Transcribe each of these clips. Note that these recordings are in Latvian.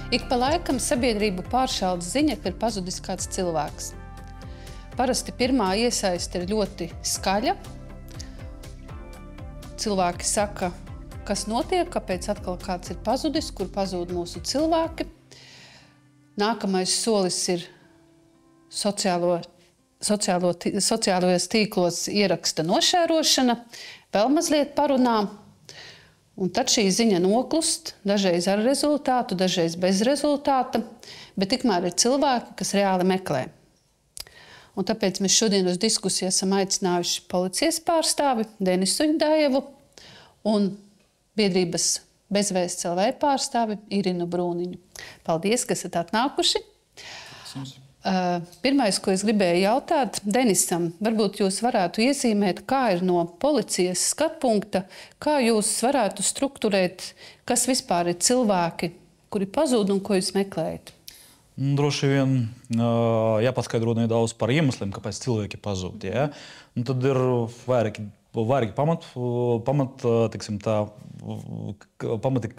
Ik pa laikam sabiedrību pāršalda ziņa, ka ir pazudis kāds cilvēks. Parasti pirmā iesaiste ir ļoti skaļa. Cilvēki saka, kas notiek, kāpēc atkal kāds ir pazudis, kur pazūd mūsu cilvēki. Nākamais solis ir sociālajos tīklos ieraksta nošērošana, vēl mazliet parunā. Un tad šī ziņa noklust, dažreiz ar rezultātu, dažreiz bez rezultāta, bet tikmēr ir cilvēki, kas reāli meklē. Un tāpēc mēs šodien uz diskusiju esam aicinājuši policijas pārstāvi Denisu Dajevu un biedrības Bezvēsts LV pārstāvi Irinu Brūniņu. Paldies, ka esat atnākuši. Pirmais, ko es gribēju jautāt Denisam, varbūt jūs varētu iezīmēt, kā ir no policijas skatpunkta, kā jūs varētu strukturēt, kas vispār ir cilvēki, kuri pazūd un ko jūs meklējat? Droši vien jāpaskaidro nedaudz par iemesliem, kāpēc cilvēki pazūd. Ja? Un tad ir vairāki pamati,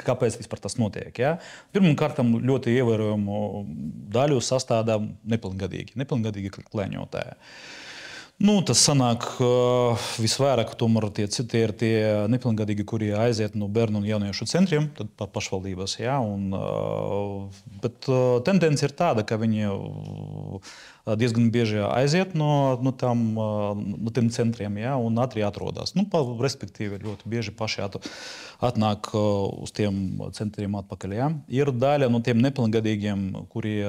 kāpēc vispār tas notiek. Ja? Pirmkārt, ļoti ievērojumu daļu sastāvdā nepilngadīgi kleņotāji. Tas sanāk visvairāk, tomēr tie ir tie nepilngadīgi, kuri aiziet no bērnu un jauniešu centriem, tad pašvaldības. Ja? Bet tendence ir tāda, ka viņi diezgan bieži aiziet no tiem centriem, ja, un ātri atrodas. Respektīvi, ļoti bieži paši atnāk uz tiem centriem atpakaļ. Ja. Ir daļa no tiem nepilngadīgiem, kuri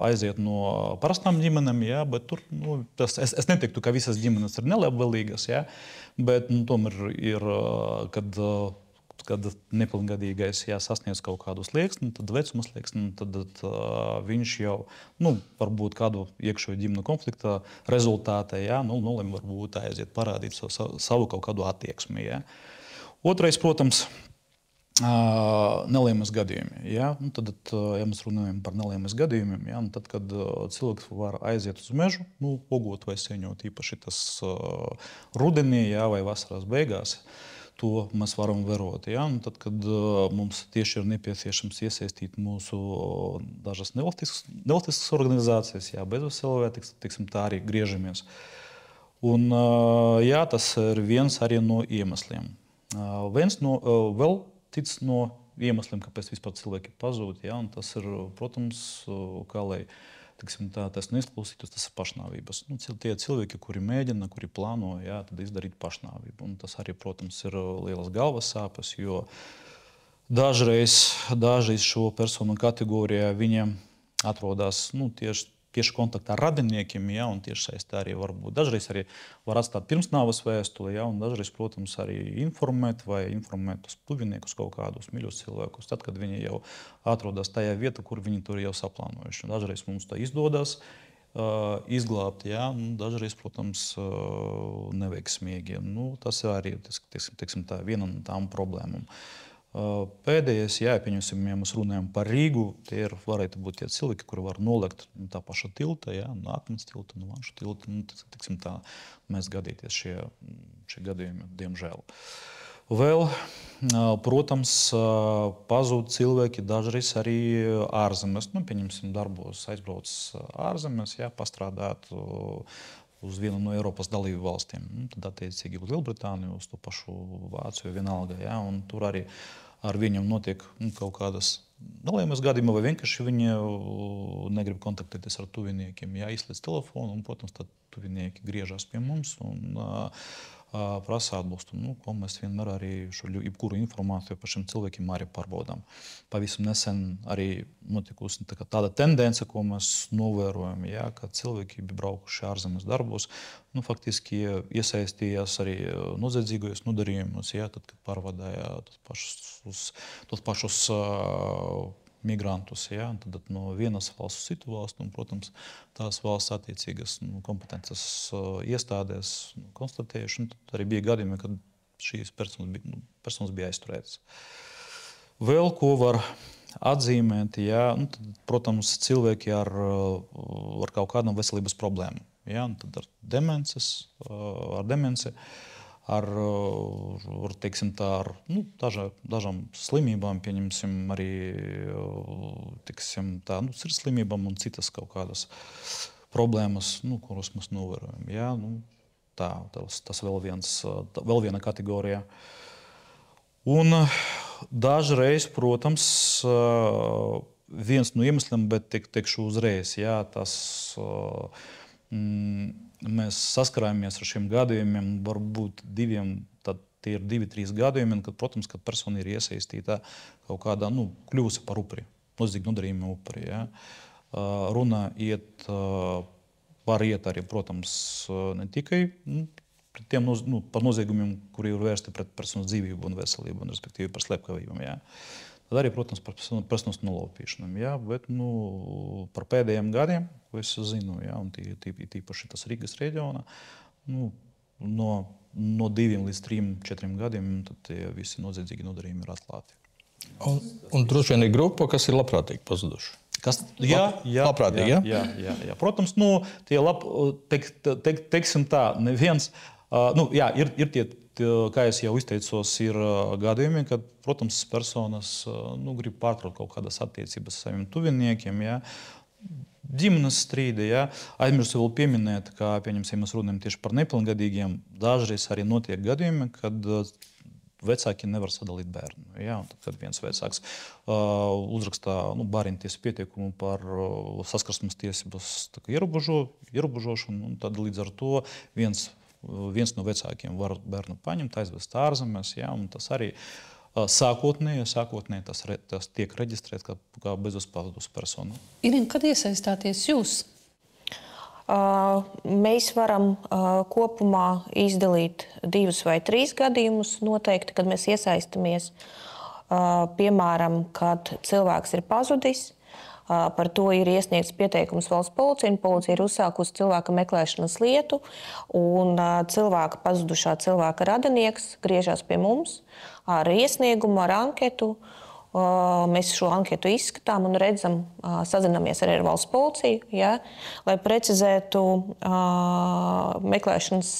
aiziet no parastām ģimenēm, ja, bet tur, es neteiktu, ka visas ģimenes ir nelabvēlīgas, ja, bet tomēr ir, kad nepilngadīgais sasniedz kaut kādu slieksni, tad vecuma slieksni, tad viņš jau, varbūt kādu iekšējo ģimenu konflikta rezultātā, nolem varbūt aiziet parādīt savu kaut kādu attieksmi. Ja. Otrais, protams, nelaimes gadījumi. Ja. Tad, ja mēs runājam par nelaimes gadījumiem, ja, tad, kad cilvēks var aiziet uz mežu, pogot vai sēņot, īpaši tas rudenī, ja, vai vasaras beigās, to mēs varam vērot. Ja? Tad, kad mums tieši ir nepieciešams iesaistīt mūsu dažas nevalstiskas organizācijas, Bezvēsts LV, teiksim, tā arī griežamies. Un tas ir viens arī no iemesliem. Vēl cits no iemesliem, kāpēc vispār cilvēki pazūd, un tas ir, protams, kā lai tas neizklausītos, tas ir pašnāvības. Tie cilvēki, kuri mēģina, kuri plāno, tad izdarīt pašnāvību. Un tas arī, protams, ir lielas galvas sāpes, jo dažreiz šo personu kategorijā viņiem atrodas tieši kontaktā ar radiniekiem, un tieši saistē arī varbūt. Dažreiz arī var atstāt pirmsnāves vēstuli, un dažreiz, protams, arī informēt uz tuviniekus kaut kādus mīļus cilvēkus, tad, kad viņi jau atrodas tajā vietā, kur viņi tur jau saplānojuši. Dažreiz mums tā izdodas izglābt, dažreiz, protams, neveiksmīgi. Tas ir arī, teiksim, tā viena no tām problēmām. Pēdējais, pieņemsim, ja mēs runājam par Rīgu, tie varētu būt tie cilvēki, kuri var nolekt no tā paša tilta, no Akmens tilta, no Vanšu tilta. Teiksim, tā mēs gadīties šie gadījumi, diemžēl. Vēl, protams, pazūd cilvēki dažreiz arī ārzemēs. Pieņemsim, darbos aizbrauc ārzemēs, pastrādāt uz vienu no Eiropas dalību valstīm. Tad attiecīgi uz Lielbritāniju, uz to pašu Vāciju vienalga. Un tur arī ar viņiem notiek kaut kādas nelaimes gadījumi, vai vienkārši viņi negrib kontaktēties ar tuviniekiem. Izslēdz telefonu, un, protams, tad tuvinieki griežas pie mums un prasa atbalstu. Ko mēs vienmēr arī jebkuru informāciju par šiem cilvēkiem arī pārbaudām. Pavisam nesen arī notikusi tāda tendence, ko mēs novērojam, ka cilvēki bija braukuši ārzemes darbos, faktiski iesaistījās arī noziedzīgajos nodarījumus, tad, kad pārvadāja tos pašus migrantus, tad no vienas valsts uz citu valstu, un, protams, tās valsts attiecīgas kompetences iestādēs konstatējuši, un tad arī bija gadījumi, kad šīs personas bija aizturētas. Vēl ko var atzīmēt, tad, protams, cilvēki ar kaut kādām veselības problēmām, tad ar demenci, teiksim tā, ar dažām slimībām, pieņemsim arī, teiksim tā, sirdslimībām un citas kaut kādas problēmas, kuras mēs novērojam. Jā, tas vēl viena kategorija. Un dažreiz, protams, viens no iemesliem, bet teikšu uzreiz, jā, mēs saskarāmies ar šiem gadījumiem, varbūt tie ir 2-3 gadījumi, kad, protams, kad persona ir iesaistīta kaut kādā, kļūsi par upuri, noziedzīgu nodarījumu upuri. Ja. Runa var iet arī, protams, ne tikai par noziegumiem, kuri ir vērsti pret personas dzīvību un veselību, respektīvi par slepkavībām. Ja. Tad arī, protams, par personas nolaupīšanām. Ja, bet par pēdējiem gadiem, ko es zinu, ja, un tīpaši tas Rīgas reģionā, no 2 līdz 3-4 gadiem tad tie visi noziedzīgi nodarījumi ir atklāti. Un droši vien ir grupa, kas ir labprātīgi pazuduši. Labprātīgi, jā. Protams, teiksim tā, neviens, ir tie, kā es jau izteicos, ir gadījumi, kad, protams, personas grib pārtraukt kaut kādas attiecības ar saviem tuviniekiem, jā. Ģimenes strīdi, jā. Aizmirsu vēl pieminēt, ka, pieņemsim, mēs runājam tieši par nepilngadīgiem, dažreiz arī notiek gadījumi, kad vecāki nevar sadalīt bērnu. Ja? Tad viens vecāks uzrakstā bērntiesas pieteikumu par saskarsmes tiesības ierobežošanu, un tad līdz ar to viens no vecākiem var bērnu paņemt, aizvest ārzemēs, ja? Un tas arī sākotnēji tas tiek reģistrēts kā bezuzpavadus persona. Irina, kad iesaistāties jūs? Mēs varam kopumā izdalīt 2 vai 3 gadījumus noteikti, kad mēs iesaistamies. Piemēram, kad cilvēks ir pazudis, par to ir iesniegts pieteikums valsts policijai, un policija ir uzsākusi cilvēka meklēšanas lietu, un pazudušā cilvēka radinieks griežas pie mums ar iesniegumu, ar anketu. Mēs šo anketu izskatām un redzam, sazinamies arī ar valsts policiju, ja, lai precizētu meklēšanas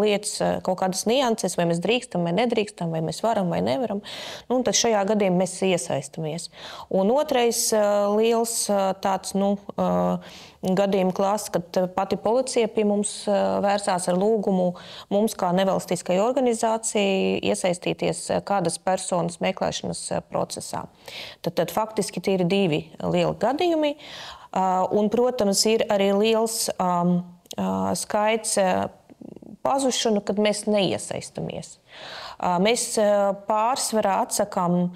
lietas kaut kādas nianses, vai mēs drīkstam vai nedrīkstam, vai mēs varam vai nevaram. Tad šajā gadījumā mēs iesaistamies. Un otrais liels tāds, gadījuma klāsts, kad pati policija pie mums vērsās ar lūgumu mums kā nevalstiskai organizācijai iesaistīties kādas personas meklēšanas procesā. Tad faktiski tie ir 2 lieli gadījumi. Un, protams, ir arī liels skaits pazušanu, kad mēs neiesaistamies. Mēs pārsvarā atsakām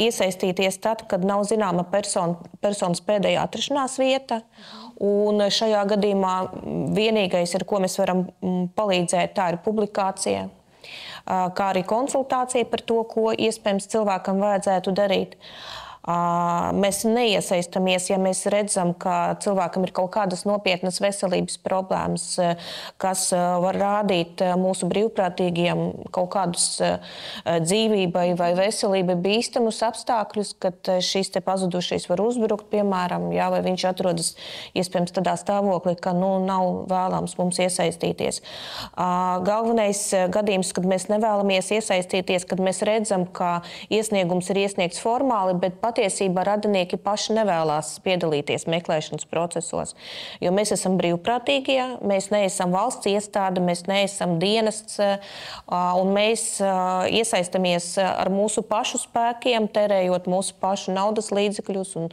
iesaistīties tad, kad nav zināma personas pēdējā atrašanās vieta. Un šajā gadījumā vienīgais, ar ko mēs varam palīdzēt, tā ir publikācija, kā arī konsultācija par to, ko iespējams cilvēkam vajadzētu darīt. Mēs neiesaistamies, ja mēs redzam, ka cilvēkam ir kaut kādas nopietnas veselības problēmas, kas var rādīt mūsu brīvprātīgiem kaut kādus dzīvībai vai veselībai bīstamus apstākļus, kad šīs te pazudušais var uzbrukt, piemēram, jā, vai viņš atrodas iespējams tādā stāvoklī, ka nav vēlams mums iesaistīties. Galvenais gadījums, kad mēs nevēlamies iesaistīties, kad mēs redzam, ka iesniegums ir iesniegts formāli, bet patiesībā radinieki paši nevēlās piedalīties meklēšanas procesos, jo mēs esam brīvprātīgie, mēs neesam valsts iestāde, mēs neesam dienests, un mēs iesaistamies ar mūsu pašu spēkiem, terējot mūsu pašu naudas līdzekļus un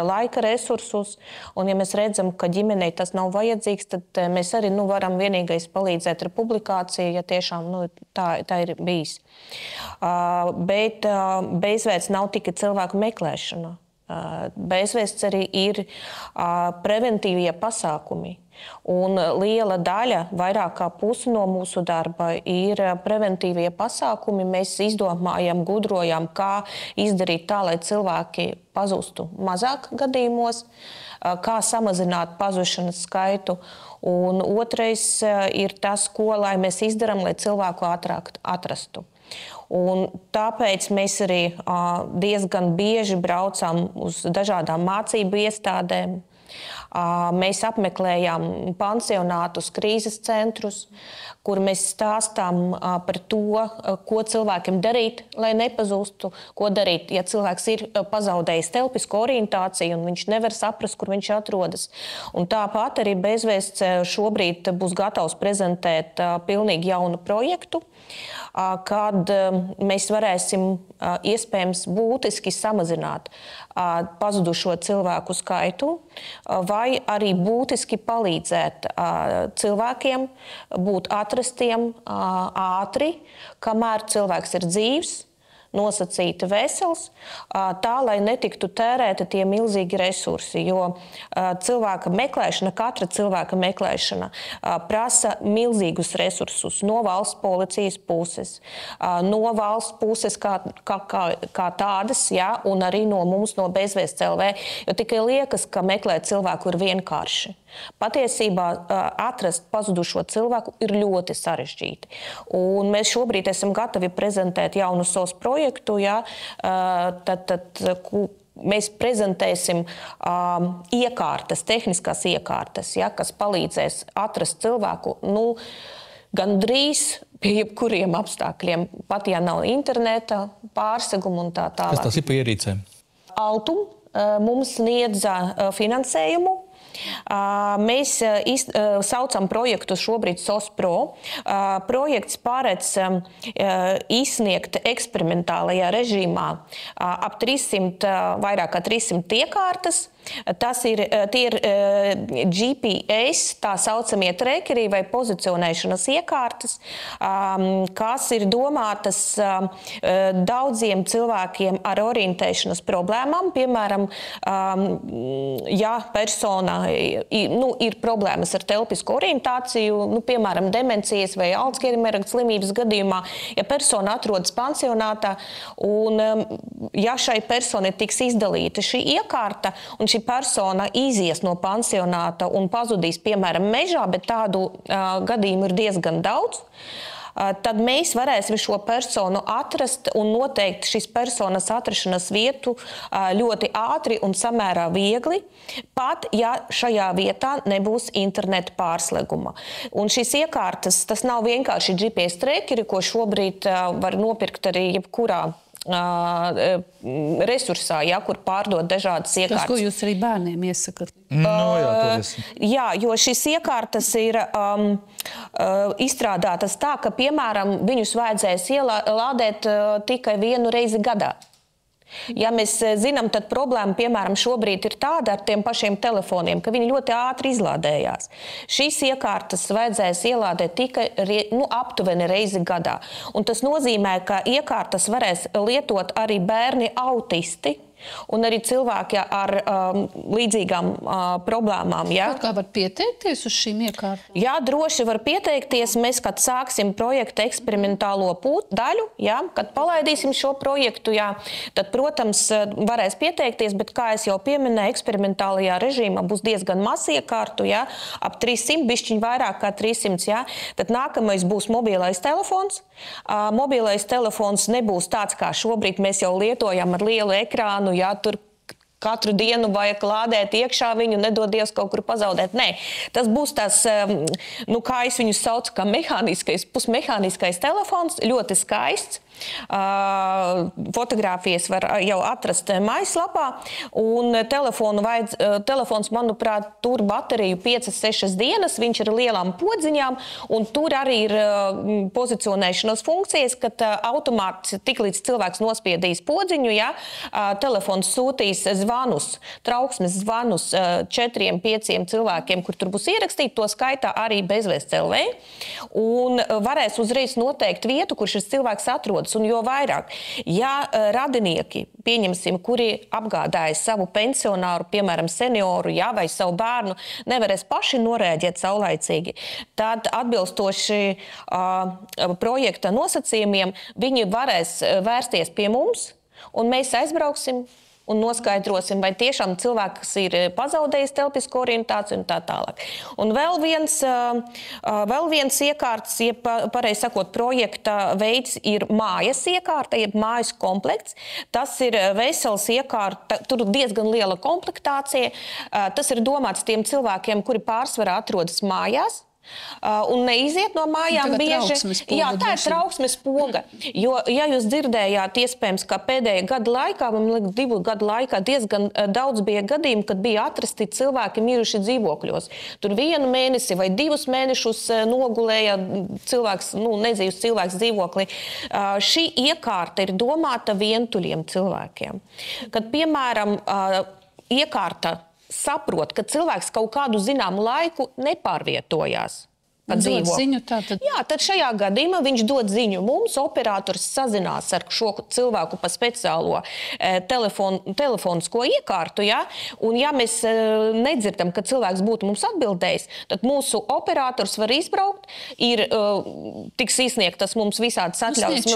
laika resursus, un ja mēs redzam, ka ģimenei tas nav vajadzīgs, tad mēs arī varam vienīgais palīdzēt ar publikāciju, ja tiešām tā ir bijis. Bet bezvēsts nav tikai cilvēku meklēšana. Bezvēsts arī ir preventīvie pasākumi. Un liela daļa, vairāk kā pusi no mūsu darba, ir preventīvie pasākumi. Mēs izdomājam, gudrojam, kā izdarīt tā, lai cilvēki pazustu mazāk gadījumos, kā samazināt pazušanas skaitu. Un otrais ir tas, ko lai mēs izdarām, lai cilvēku ātrāk atrastu. Un tāpēc mēs arī diezgan bieži braucam uz dažādām mācību iestādēm, Mēs apmeklējām pansionātus, krīzes centrus, kur mēs stāstām par to, ko cilvēkiem darīt, lai nepazūstu, ko darīt, ja cilvēks ir pazaudējis telpisko orientāciju un viņš nevar saprast, kur viņš atrodas. Un tāpat arī Bezvēsts šobrīd būs gatavs prezentēt pilnīgi jaunu projektu, kad mēs varēsim iespējams būtiski samazināt pazudušo cilvēku skaitu vai arī būtiski palīdzēt cilvēkiem būt atrastiem ātri, kamēr cilvēks ir dzīvs, nosacīti vesels, tā, lai netiktu tērēti tie milzīgi resursi, jo cilvēka meklēšana, katra cilvēka meklēšana prasa milzīgus resursus no valsts policijas puses, no valsts puses kā tādas, jā, un arī no mums, no Bezvēsts LV, jo tikai liekas, ka meklēt cilvēku ir vienkārši. Patiesībā atrast pazudušo cilvēku ir ļoti sarežģīti. Un mēs šobrīd esam gatavi prezentēt jaunu SOS projektu, ja, mēs prezentēsim iekārtas, tehniskās iekārtas, ja, kas palīdzēs atrast cilvēku, gandrīz pie jebkuriem apstākļiem, pat ja nav interneta, pārseguma un tā tālāk. Kas tas ir pa ierīcēm? Altum mums sniedza finansējumu. Mēs saucam projektu šobrīd SOS Pro. Projekts paredz izsniegt eksperimentālajā režīmā ap 300, vairāk kā 300 iekārtas. Tie ir GPS, tā saucamie trekeri vai pozicionēšanas iekārtas, kas ir domātas daudziem cilvēkiem ar orientēšanas problēmām. Piemēram, ja persona ir problēmas ar telpisku orientāciju, piemēram, demencijas vai Alzheimera slimības gadījumā, ja persona atrodas pansionātā un ja šai personai tiks izdalīta šī iekārta un šī persona izies no pansionāta un pazudīs, piemēram, mežā, bet tādu gadījumu ir diezgan daudz, tad mēs varēsim šo personu atrast un noteikt šīs personas atrašanas vietu ļoti ātri un samērā viegli, pat ja šajā vietā nebūs interneta pārslēguma. Un šīs iekārtas, tas nav vienkārši GPS trekeri, ko šobrīd var nopirkt arī jebkurā resursā, ja, kur pārdod dažādas iekārtas. Tas, ko jūs arī bērniem iesakat? Jā, jo šīs iekārtas ir izstrādātas tā, ka, piemēram, viņus vajadzēs ielādēt tikai vienu reizi gadā. Ja mēs zinām, tad problēma, piemēram, šobrīd ir tāda ar tiem pašiem telefoniem, ka viņi ļoti ātri izlādējās. Šīs iekārtas vajadzēs ielādēt tikai aptuveni reizi gadā. Un tas nozīmē, ka iekārtas varēs lietot arī bērni autisti un arī cilvēki ar līdzīgām problēmām. Ja? Kā var pieteikties uz šīm iekārtām? Jā, droši var pieteikties. Mēs, kad sāksim projekta eksperimentālo daļu, ja, kad palaidīsim šo projektu, ja, tad, protams, varēs pieteikties, bet, kā es jau pieminēju, eksperimentālajā režīmā būs diezgan maz iekārtu, ja, ap 300, bišķiņ vairāk kā 300. Ja. Tad nākamais būs mobilais telefons. Mobilais telefons nebūs tāds, kā šobrīd mēs jau lietojam ar lielu ekrānu, ja, tur katru dienu vajag lādēt iekšā viņu, nedodies kaut kur pazaudēt. Nē, tas būs tas, kā es viņu saucu, kā pusmehāniskais telefons, ļoti skaists. Fotogrāfijas var jau atrast mājaslapā, un telefons, manuprāt, tur bateriju 5-6 dienas, viņš ir lielām podziņām, un tur arī ir pozicionēšanas funkcijas, kad automāts, tiklīdz cilvēks nospiedīs podziņu, ja, telefons sūtīs zvanus, trauksmes zvanus 4-5 cilvēkiem, kur tur būs ierakstīti, to skaitā arī Bezvēsts LV, un varēs uzreiz noteikt vietu, kur šis cilvēks atrodas. Un jo vairāk, ja radinieki, pieņemsim, kuri apgādājas savu pensionāru, piemēram, senioru, ja, vai savu bērnu, nevarēs paši norēģēt saulaicīgi, tad atbilstoši projekta nosacījumiem viņi varēs vērsties pie mums, un mēs aizbrauksim, un noskaidrosim, vai tiešām cilvēks ir pazaudējis telpisko orientāciju un tā tālāk. Un vēl viens iekārts, ja pareizi sakot, projekta veids ir mājas iekārta, jeb mājas komplekts. Tas ir vesels iekārta, tur diezgan liela komplektācija. Tas ir domāts tiem cilvēkiem, kuri pārsvarā atrodas mājās. Un neiziet no mājām bieži. Jā, tā ir trauksmes poga. Jo, ja jūs dzirdējāt, iespējams, ka pēdējā gada laikā, man liekas, 2 gadu laikā diezgan daudz bija gadījumi, kad bija atrasti cilvēki miruši dzīvokļos. Tur 1 mēnesi vai 2 mēnešus nogulēja cilvēks, nedzīvs cilvēks dzīvoklī. Šī iekārta ir domāta vientuļiem cilvēkiem. Kad, piemēram, iekārta saprot, ka cilvēks kaut kādu zināmu laiku nepārvietojās. Ziņu, tātad... Jā, tad šajā gadījumā viņš dod ziņu mums, operators sazinās ar šo cilvēku pa speciālo telefonisko iekārtu, ja? Un ja mēs nedzirdam, ka cilvēks būtu mums atbildējis, tad mūsu operators var izbraukt, tiks izsniegtas mums visādas atļaujas,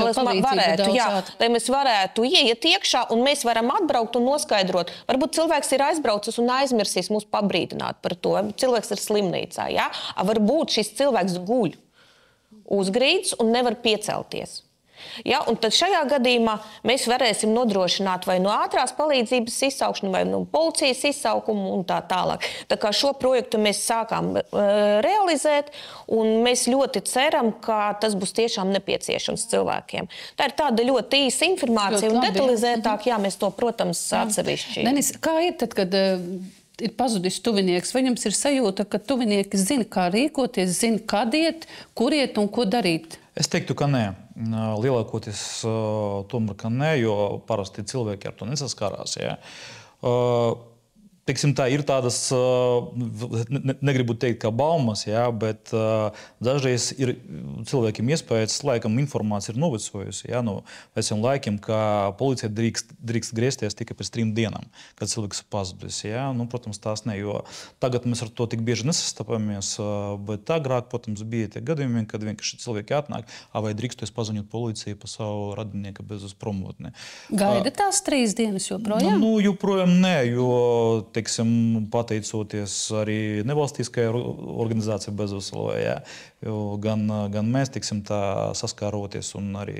lai mēs varētu ieiet iekšā un mēs varam atbraukt un noskaidrot. Varbūt cilvēks ir aizbraucis un aizmirsīs mūs pabrīdināt par to. Cilvēks ir slimnīcā, ja? Varbūt šis cilvēks guļ uz grīdas un nevar piecelties. Ja, un tad šajā gadījumā mēs varēsim nodrošināt vai no ātrās palīdzības izsaukšanu, vai no policijas izsaukumu un tā tālāk. Tā kā šo projektu mēs sākām realizēt, un mēs ļoti ceram, ka tas būs tiešām nepieciešams cilvēkiem. Tā ir tāda ļoti īsa informācija un detalizētāk, jā, mēs to, protams, atsevišķi. Denis, kā ir tad, kad ir pazudis tuvinieks, vai jums ir sajūta, ka tuvinieki zina, kā rīkoties, zina, kad iet, kur iet un ko darīt? Es teiktu, ka nē. Lielākoties tomēr, ka nē, jo parasti cilvēki ar to nesaskarās. Ja. Teiksim tā, ir tādas, negribu teikt, kā baumas, jā, bet dažreiz ir cilvēkiem iespējas, laikam informācija ir novecojusi, jā, no veciem laikiem, ka policija drīkst griezties tikai pēc 3 dienām, kad cilvēks ir pazudis, jā. Protams, tās ne, jo tagad mēs ar to tik bieži nesastapamies, bet agrāk, protams, bija tie gadījumi, kad vienkārši cilvēki atnāk, vai drīkstos paziņot policijai pa savu radinieku bez promotni. Gaida tās 3 dienas joprojām? Joprojām nē, jo teiksim, pateicoties arī nevalstiskajai organizācijai Bezveselē, ja, gan mēs, teiksim, tā saskāroties un arī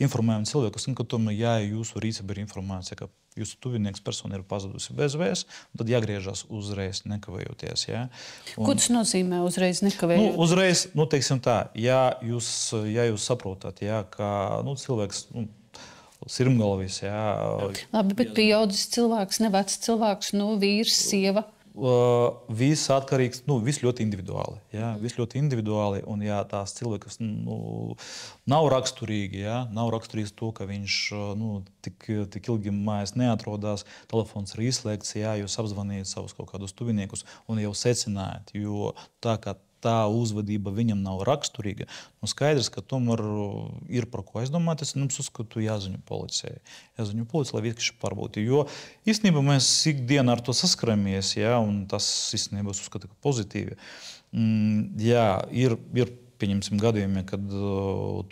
informējam cilvēkus, ka tomēr, ja jūsu rīcība ir informācija, ka jūsu tuvinieks persona ir pazudusi bez vēs, tad jāgriežas uzreiz, nekavējoties. Ja. Ko tas nozīmē uzreiz nekavējoties? Uzreiz, teiksim tā, ja jūs saprotat, ja, ka cilvēks... Sirmgalvis, jā. Labi, bet pieaudzis cilvēks, ne vecs cilvēks, vīrs, sieva? Viss atkarīgs, viss ļoti individuāli. Jā, viss ļoti individuāli, un ja tās cilvēkas nav raksturīgi, jā, nav raksturīgs to, ka viņš tik ilgi mājās neatrodās, telefons ir izslēgts, jā, jūs apzvanījat savus kaut kādus tuviniekus un jau secinājat, jo tā uzvedība viņam nav raksturīga. Skaidrs, ka tomēr ir par ko aizdomāties, un es uzskatu jāziņo policijai. Jāziņo policijai, lai vienkārši pārbaudītu. Jo īstenībā mēs ikdienā ar to saskaramies, jā, un tas īstenībā es uzskatu, ka pozitīvi. Jā, ir pieņemsim gadījumi, kad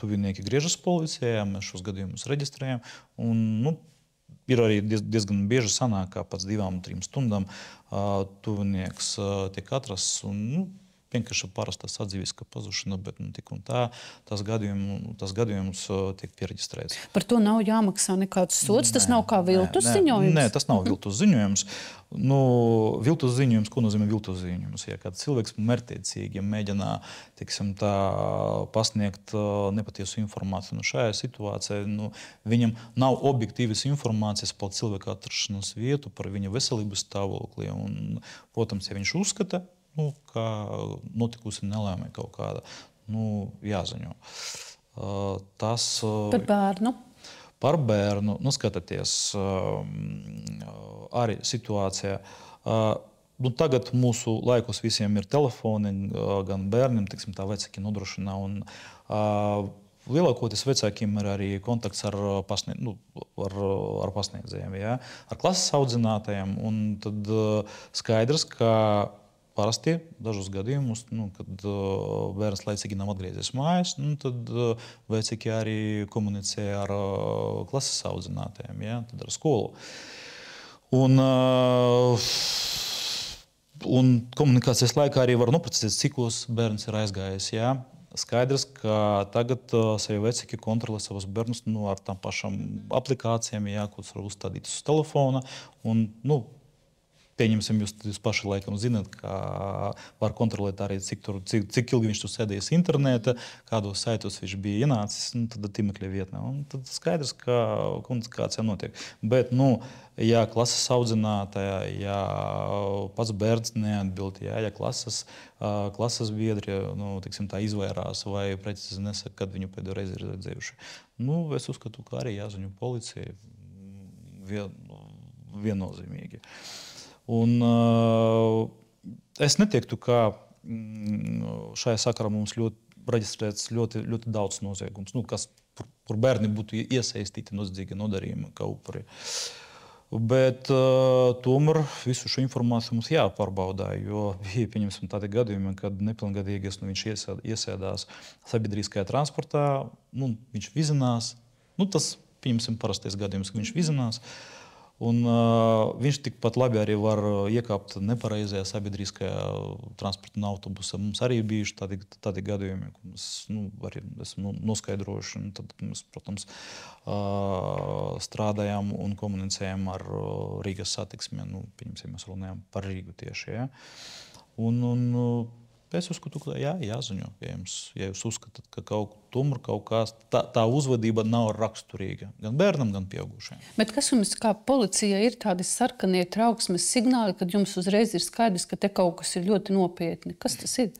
tuvinieki griežas policijā, mēs šos gadījumus reģistrējam, un ir arī diezgan bieži sanāk, kā pēc 2-3 stundām tuvinieks tiek atrasts, un vienkārši parastās atzīves, ka pazušana, bet tik un tā, tas gadījums tiek piereģistrēts. Par to nav jāmaksā nekāds sods? Tas nav kā viltus ziņojums? Nē, tas nav viltus ziņojums. Viltus ziņojums, ko nozīmē viltus ziņojums? Ja kāds cilvēks mērķtiecīgi mēģina, teiksim, tā pasniegt nepatiesu informāciju. Šajā situācijā viņam nav objektīvas informācijas par cilvēku atrašanās vietu, par viņa veselības stāvokli. Un, protams, ja viņš uzskata, ka notikusi nelēmē kaut kāda, jāziņo. Par bērnu? Par bērnu, skatieties, arī situācijā. Tagad mūsu laikos visiem ir telefoni, gan bērniem, teiksim, tā vecāki nodrošina, un lielākoties vecākiem ir arī kontakts ar pasniedzējiem, ja? Ar klases audzinātajiem, un tad skaidrs, ka parasti dažos gadījumus, kad bērns laicīgi nav atgriezies mājās, tad vecāki arī komunicē ar klases audzinātājiem, ja, tad ar skolu. Un komunikācijas laikā arī var noprecizēt, cikos bērns ir aizgājis. Ja. Skaidrs, ka tagad sevi vecāki kontrolē savus bērnus ar tām pašām aplikācijām, ja, kuras var uzstādīt uz telefona. Un, pieņemsim, jūs paši laikam zināt, ka var kontrolēt arī, cik ilgi viņš tur sēdējis interneta, kādos saitos viņš bija ienācis, tad tīmekļa vietnē. Un tad skaidrs, ka komunikācija notiek. Bet, ja klases audzinātāja, ja pats bērns neatbild, ja klases biedri, teiksim, tā izvairās vai precīzi nesaka, kad viņu pēdējo reizi ir redzējuši. Es uzskatu, ka arī jāziņo policija viennozīmīgi. Un es neteiktu, ka šajā sakarā mums reģistrēts ļoti daudz noziegums, kur bērni būtu iesaistīti noziedzīga nodarījuma kā upuri. Bet tomēr visu šo informāciju mums jāpārbaudā, jo bija, pieņemsim, tādi gadījumi, kad nepilngadīgais viņš iesēdās sabiedriskajā transportā, viņš vizinās, tas, pieņemsim, parastais gadījums, ka viņš vizinās, un viņš tikpat labi arī var iekāpt nepareizajā sabiedriskajā transporta un autobusā. Mums arī bijuši tādi gadījumi, ko mēs arī esam noskaidrojuši. Tad mēs, protams, strādājam un komunicējam ar Rīgas satiksmi. Pieņemsim, mēs runājam par Rīgu tieši. Ja? Es uzskatu, ka jāziņo, ja jūs uzskatāt, ka kaut kāds tā uzvedība nav raksturīga gan bērnam, gan pieaugušajiem. Bet kas jums kā policija ir tādi sarkanie trauksmes signāli, kad jums uzreiz ir skaidrs, ka te kaut kas ir ļoti nopietni? Kas tas ir?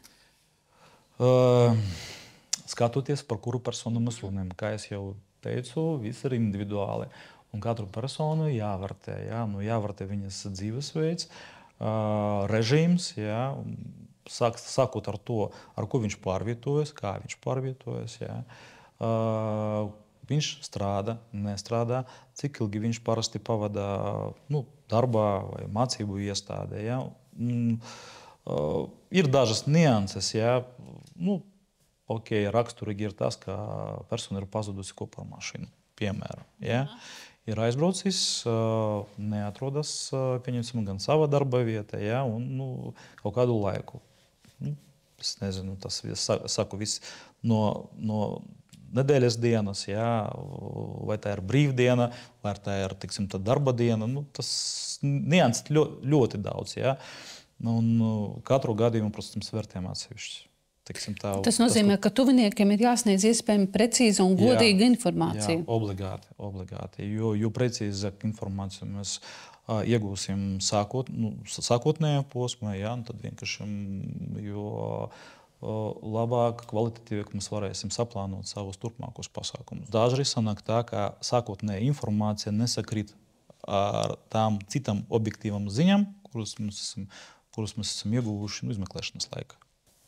Skatoties, par kuru personu mēs runājam, kā es jau teicu, viss ir individuāli. Un katru personu jāvērtē, jāvērtē viņas dzīvesveids, režīms, sākot ar to, ar ko viņš pārvietojas, kā viņš pārvietojas. Ja. Viņš strādā, nestrādā, cik ilgi viņš parasti pavada darbā vai mācību iestādē. Ja. Ir dažas nianses. Ja. Raksturīgi ir tas, ka persona ir pazudusi kopā ar mašīnu. Piemēram. Ja. Ir aizbraucis, neatrodas, pieņemsim, gan savā darba vietā, ja, un kaut kādu laiku. Es nezinu, tas saku viss no nedēļas dienas, ja, vai tā ir brīvdiena, vai tā ir, teiksim, tā darba diena. Tas nianses ļoti daudz. Ja. Un katru gadījumu, protams, vērtējam atsevišķi. Tas nozīmē, ka tuviniekiem ir jāsniedz iespējami precīza un godīga informācija. Jā, obligāti. Jo precīzāk informāciju mēs iegūsim sākotnējā posmā, tad vienkārši jo labāk, kvalitatīvāk mēs varēsim saplānot savus turpmākos pasākumus. Dažreiz sanāk tā, ka sākotnējā informācija nesakrīt ar tām citām objektīvām ziņām, kuras mēs esam ieguvuši izmeklēšanas laikā.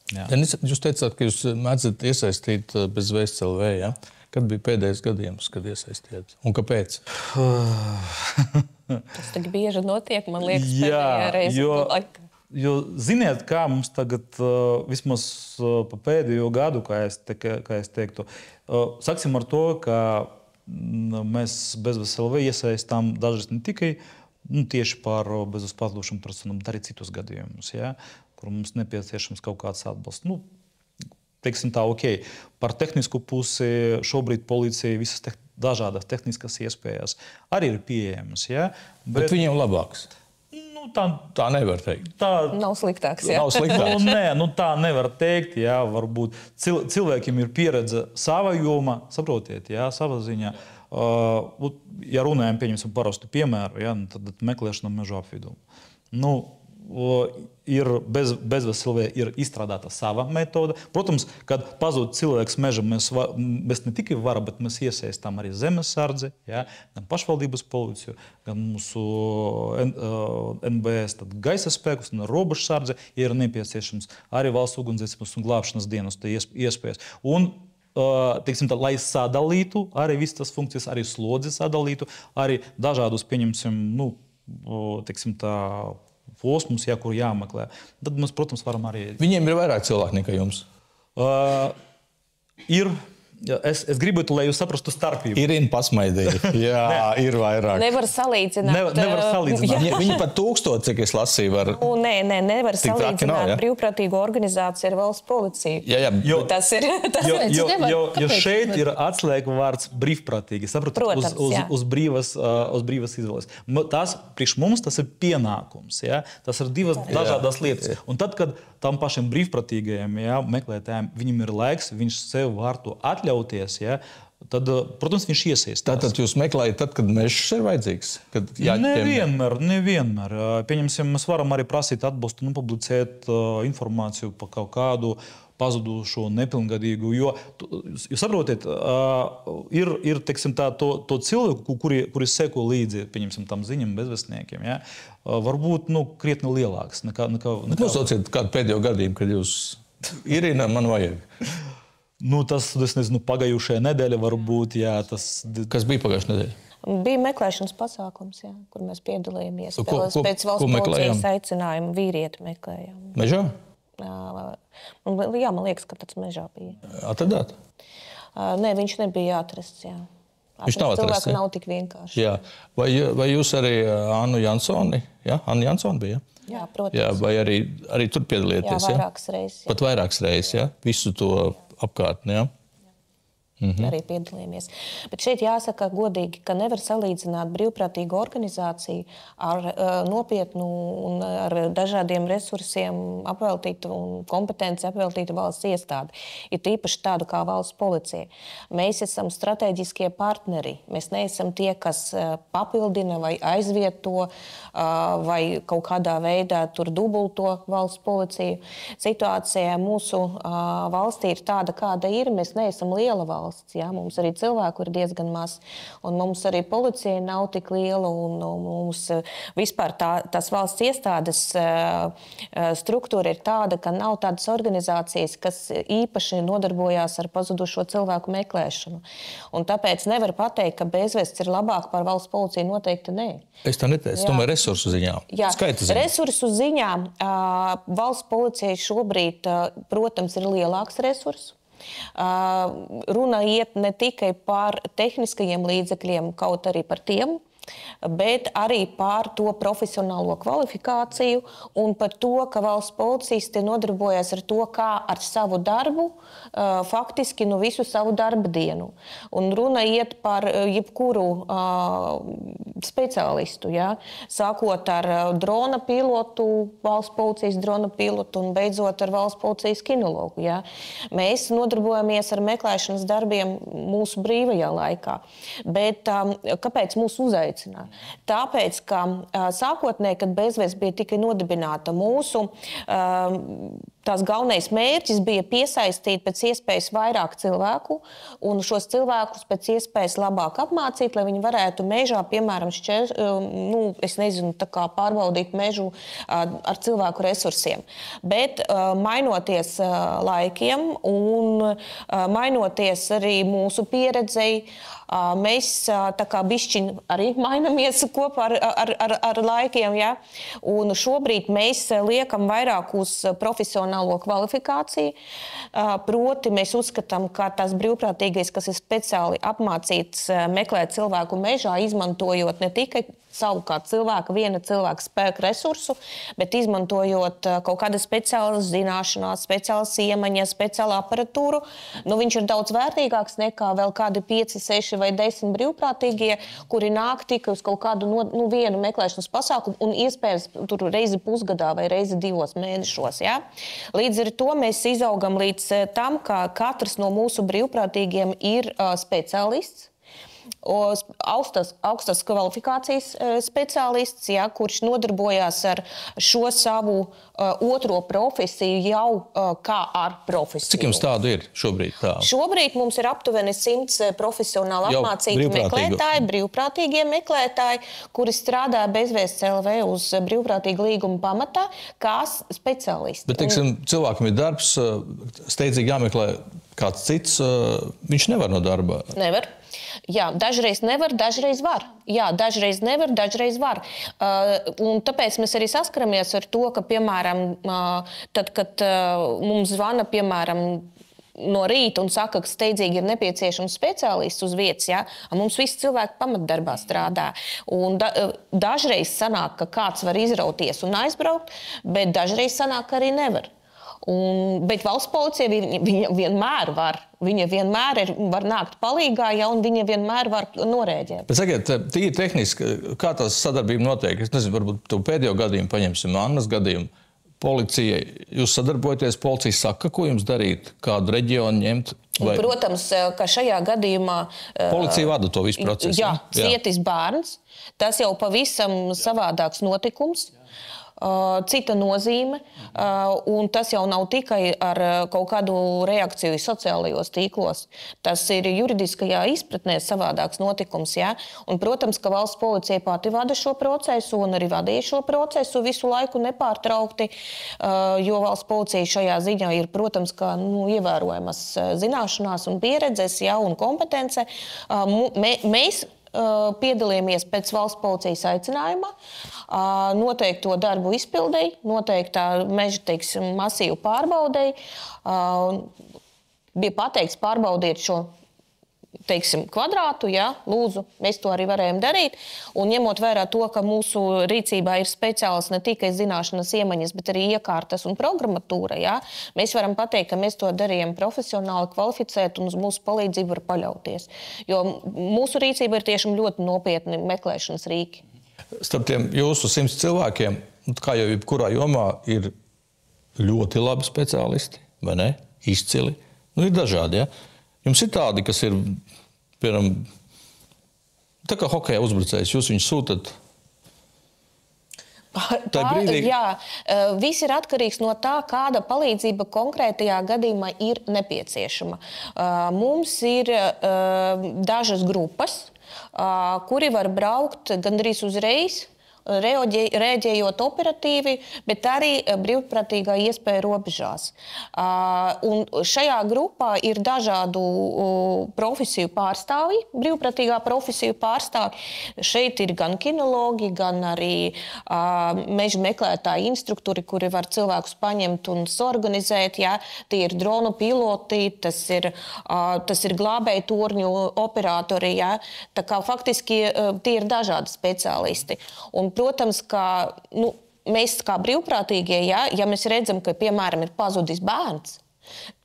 Denis, jūs teicāt, ka jūs mēdzat iesaistīt bez vēsts LV, ja? Kad bija pēdējais gadījums, kad iesaistījāt? Un kāpēc? Tas tagad bieži notiek, man liekas, pēdējā reize. Jo ziniet, kā mums tagad, vismaz pa pēdējo gadu, kā es teiktu, saksim ar to, ka mēs bez LV iesaistām dažas ne tikai tieši par bezvest pazudušām personām, bet arī citus gadījumus, ja? Kur mums nepieciešams kaut kāds atbalsts. Teiksim tā, par tehnisku pusi šobrīd policija visas dažādas tehniskas iespējas arī ir pieejamas. Ja? Bet viņiem labāks. Tā nevar teikt. Nav sliktāks. Ja? Nav sliktāks. Tā nevar teikt. Ja? Varbūt cilvēkiem ir pieredze sava joma, saprotiet, ja? Sava ziņā. Ja runājam, pieņemsim parastu piemēru, ja? Tad meklēšana mežu apvidū. Ir bezvest LV ir izstrādāta sava metode. Protams, kad pazūd cilvēks meža, mēs ne tikai varam, bet mēs iesaistām arī zemesardzi, ja, gan pašvaldības policiju, gan mūsu NBS, tad gaisa spēkus, un robežsardzi, ja ir nepieciešams arī valsts ugunsdzēsības un glābšanas dienas iespējas. Un, teiksim tā, lai sadalītu arī visas tas funkcijas, arī slodzi sadalītu, arī dažādus, pieņemsim, teiksim tā, posmus, kur jāmeklē. Tad mēs, protams, varam arī... Viņiem ir vairāk cilvēku nekā jums? Ir... Es gribētu, lai jūs saprastu starpību. Irina pasmaidīja. Jā, ir vairāk. Nevar salīdzināt. Nevar salīdzināt. Viņi pat 1000, cik es lasīju, var... Nevar Tik traki salīdzināt nav, ja? Brīvprātīgo organizāciju ar valsts policiju. Jā. Tas ir... Jo šeit ir atslēga vārds brīvprātīgi. Saprotat, Protams, uz brīvas izvēles. Priekš mums tas ir pienākums. Ja? Tas ir divas dažādas lietas. Un tad, kad tam pašiem brīvprātīgajiem meklētājiem viņam ir laiks, viņš sev var to atļauties, tad, protams, viņš iesaistās. Tātad jūs meklējat tad, kad mežs ir vajadzīgs? Nevienmēr. Pieņemsim, mēs varam arī prasīt atbalstu, publicēt informāciju par kaut kādu pazudušo nepilngadīgu, jo saprotiet, ir teiksim, to cilvēku, kuri seko līdzi, pieņemsim, tam ziņam bezvestniekiem, varbūt krietni lielāks. Nosauciet kādu pēdējo gadījumu, kad jūs Irina, man vajag. Tas, es nezinu, pagājušajā nedēļa varbūt, Kas bija pagājušajā nedēļa? Bija meklēšanas pasākums, kur mēs piedalījāmies. Pēc valsts meklējām? policijas aicinājuma vīrieti meklējām. Mežā? Jā, man liekas, ka tāds mežā bija. Atradāt? Nē, viņš nebija atrasts, jā. Viņš nav atrasts, cilvēku nav tik vienkārši. Jā. Vai jūs arī Annu Jansoni? Jā, Anna Jansoni bija? Jā, protams. Jā, vai arī tur piedalieties? Jā, vairākas reizes. Pat vairākas reizes, jā? Visu to apkārtni, jā? Arī piedalījāmies. Bet šeit jāsaka godīgi, ka nevar salīdzināt brīvprātīgu organizāciju ar nopietnu un ar dažādiem resursiem apveltītu un kompetenci apveltītu valsts iestādi. Ir tīpaši tādu kā valsts policija. Mēs esam strateģiskie partneri. Mēs neesam tie, kas papildina vai aizvieto vai kaut kādā veidā tur dubulto valsts policiju. Situācija mūsu valstī ir tāda, kāda ir. Mēs neesam liela valsts. Jā, mums arī cilvēku ir diezgan maz, un mums arī policija nav tik liela, un mums vispār tās valsts iestādes struktūra ir tāda, ka nav tādas organizācijas, kas īpaši nodarbojās ar pazudušo cilvēku meklēšanu. Un tāpēc nevar pateikt, ka bezvests ir labāk par valsts policiju, noteikti nē. Es tā neteicu, tomēr resursu ziņā. Jā, Skaita ziņā. Resursu ziņā valsts policijai šobrīd, protams, ir lielāks resurss. Runa iet ne tikai par tehniskajiem līdzekļiem, kaut arī par tiem, bet arī par to profesionālo kvalifikāciju un par to, ka valsts policisti nodarbojas ar to, kā ar savu darbu, faktiski visu savu darba dienu. Un runa iet par jebkuru speciālistu, sākot ar drona pilotu, valsts policijas drona pilotu un beidzot ar valsts policijas kinologu. Mēs nodarbojamies ar meklēšanas darbiem mūsu brīvajā laikā. Bet kāpēc mūs uzaicina? Tāpēc, ka sākotnēji, kad bezvests bija tikai nodibināta, mūsu tās galvenais mērķis bija piesaistīt pēc iespējas vairāk cilvēku un šos cilvēkus pēc iespējas labāk apmācīt, lai viņi varētu mežā, piemēram, pārbaudīt mežu ar cilvēku resursiem. Bet mainoties laikiem un mainoties arī mūsu pieredzei, mēs tā kā bišķiņ arī mainamies kopā ar laikiem, un šobrīd mēs liekam vairāk uz profesionālo kvalifikāciju. Proti mēs uzskatām, ka tās brīvprātīgais, kas ir speciāli apmācīts meklēt cilvēku mežā, izmantojot ne tikai savu kā viena cilvēka spēku resursu, bet izmantojot kaut kādas speciālas zināšanās, speciālas iemaņas, speciālu aparatūru, viņš ir daudz vērtīgāks nekā vēl kādi 5, 6 vai 10 brīvprātīgie, kuri nāk tikai uz kaut kādu vienu meklēšanas pasākumu un iespējams tur reizi pusgadā vai reizi 2 mēnešos. Līdz ar to mēs izaugam līdz tam, ka katrs no mūsu brīvprātīgiem ir speciālists, augstas kvalifikācijas speciālists, kurš nodarbojās ar šo savu otro profesiju jau kā ar profesiju. Cik jums tādu ir šobrīd? Šobrīd mums ir aptuveni 100 profesionāli apmācīti meklētāji, brīvprātīgie meklētāji, kuri strādā Bezvēsts LV uz brīvprātīgu līgumu pamatā, kā speciālisti. Bet, cilvēkam ir darbs, steidzīgi jāmeklē kāds cits, viņš nevar no darba. Nevar. Jā, dažreiz nevar, dažreiz var. Jā, dažreiz nevar, dažreiz var. Un tāpēc mēs arī saskaramies ar to, ka, piemēram, tad, kad mums zvana, piemēram, no rīta un saka, ka steidzīgi ir nepieciešams speciālists uz vietas, ja? Mums visi cilvēki pamatdarbā strādā. Un dažreiz sanāk, ka kāds var izrauties un aizbraukt, bet dažreiz sanāk, ka arī nevar. Bet valsts policija viņa vienmēr var. Viņa vienmēr var nākt palīgā, ja, un viņa vienmēr var norēģēt. Bet sakiet, tīri tehniski, kā tās sadarbība notiek? Es nezinu, varbūt tu pēdējo gadījumu paņemsim, Annas gadījumu. Policija, jūs sadarbojaties, policija saka, ko jums darīt, kādu reģionu ņemt? Vai... Protams, ka šajā gadījumā... Policija vada to visu procesu. Jā, cietis bērns. Tas jau pavisam savādāks notikums. Cita nozīme, un tas jau nav tikai ar kaut kādu reakciju sociālajos tīklos. Tas ir juridiskajā izpratnē savādāks notikums. Ja? Un, protams, ka valsts policija pati vada šo procesu un arī vadīja šo procesu visu laiku nepārtraukti, jo valsts policija šajā ziņā ir, protams, ka ievērojamas zināšanās un pieredzes, ja, un kompetence. Mēs piedalījāmies pēc valsts policijas aicinājuma, noteikto darbu izpildēji, noteiktā meža, teiksim, masīvu pārbaudēji. Bija pateikts pārbaudiet šo, teiksim, kvadrātu, ja, lūdzu, mēs to arī varējām darīt. Un ņemot vērā to, ka mūsu rīcībā ir speciāls ne tikai zināšanas iemaņas, bet arī iekārtas un programmatūra, ja, mēs varam pateikt, ka mēs to darījām profesionāli, kvalificēt un uz mūsu palīdzību var paļauties. Jo mūsu rīcība ir tiešām ļoti nopietni meklēšanas rīki. Starp tiem jūsu 100 cilvēkiem, kā jau jebkurā jomā, ir ļoti labi speciālisti, vai ne? Izcili. Ir dažādi, ja? Jums ir tādi, kas ir, piemēram, tā kā hokeja uzbrucējs, jūs viņus sūtat brīdī? Jā, viss ir atkarīgs no tā, kāda palīdzība konkrētajā gadījumā ir nepieciešama. Mums ir dažas grupas, kuri var braukt gandrīz uzreiz, rēģējot operatīvi, bet arī brīvprātīgā iespēja robežās. Un šajā grupā ir dažādu profesiju pārstāvji, brīvprātīgā profesiju pārstāvji. Šeit ir gan kinologi, gan arī meža meklētāji instruktori, kuri var cilvēkus paņemt un sorganizēt. Ja? Tie ir dronu piloti, tas ir glābēju torņu operatori. Ja? Tā kā faktiski tie ir dažādi speciālisti. Un, protams, ka mēs kā brīvprātīgie, ja mēs redzam, ka, piemēram, ir pazudis bērns,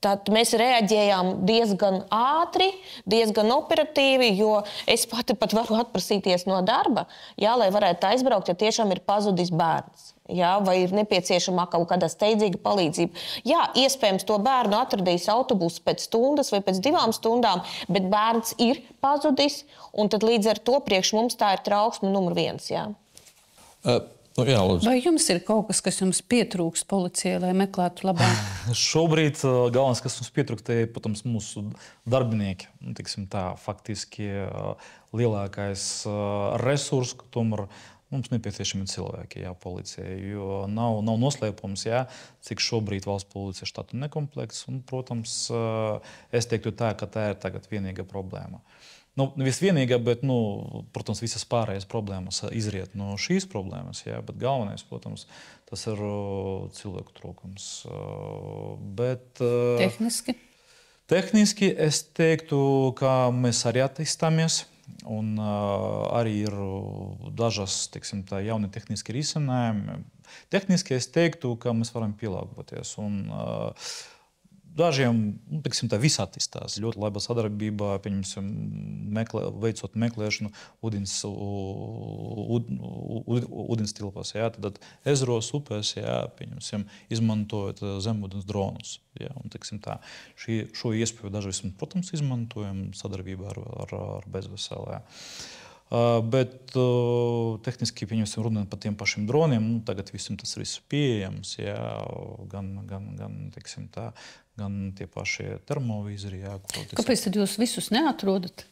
tad mēs reaģējām diezgan ātri, diezgan operatīvi, jo es pat varu atprasīties no darba, ja, lai varētu aizbraukt, ja tiešām ir pazudis bērns. Ja, vai ir nepieciešama kaut kāda steidzīga palīdzība. Jā, iespējams, to bērnu atradīs autobus pēc stundas vai pēc 2 stundām, bet bērns ir pazudis, un tad līdz ar to priekš mums tā ir trauksme numur 1. Jā. Jā, vai jums ir kaut kas jums pietrūks policijai, lai meklētu labāk? Šobrīd galvenais, kas mums pietrūkst, ir, protams, mūsu darbinieki. Tiksim tā, faktiski lielākais resurs, ka tomēr mums nepieciešami cilvēki, jā, policijai, jo nav noslēpums, jā, cik šobrīd valsts policija štatu nekomplekts. Un, protams, es teiktu tā, ka tā ir tagad vienīga problēma. Nevis vienīgā, bet, protams, visas pārējās problēmas izriet no šīs problēmas, jā, bet galvenais, protams, tas ir cilvēku trūkums. Bet tehniski? Tehniski es teiktu, ka mēs arī attīstāmies. Un arī ir dažas, teiksim, tā jauni tehniski risinājumi. Tehniski es teiktu, ka mēs varam pielāgoties. Un dažiem, teiksim, tā viss attīstās. Ļoti laba sadarbība, pieņemsim, veicot meklēšanu ūdens tilpās, jā, tad ezeros, upēs, jā, pieņemsim, izmantojot zemūdens dronus. Jā, un, teiksim, tā, šo iespēju dažreiz, protams, izmantojam sadarbībā ar bezveselē. Bet tehniski, pieņemsim, runājot par tiem pašiem droniem, tagad visam tas ir pieejams, jā, gan, teiksim, tā, gan tie pašie termovīzori. Jā, kāpēc tad jūs visus neatrodat?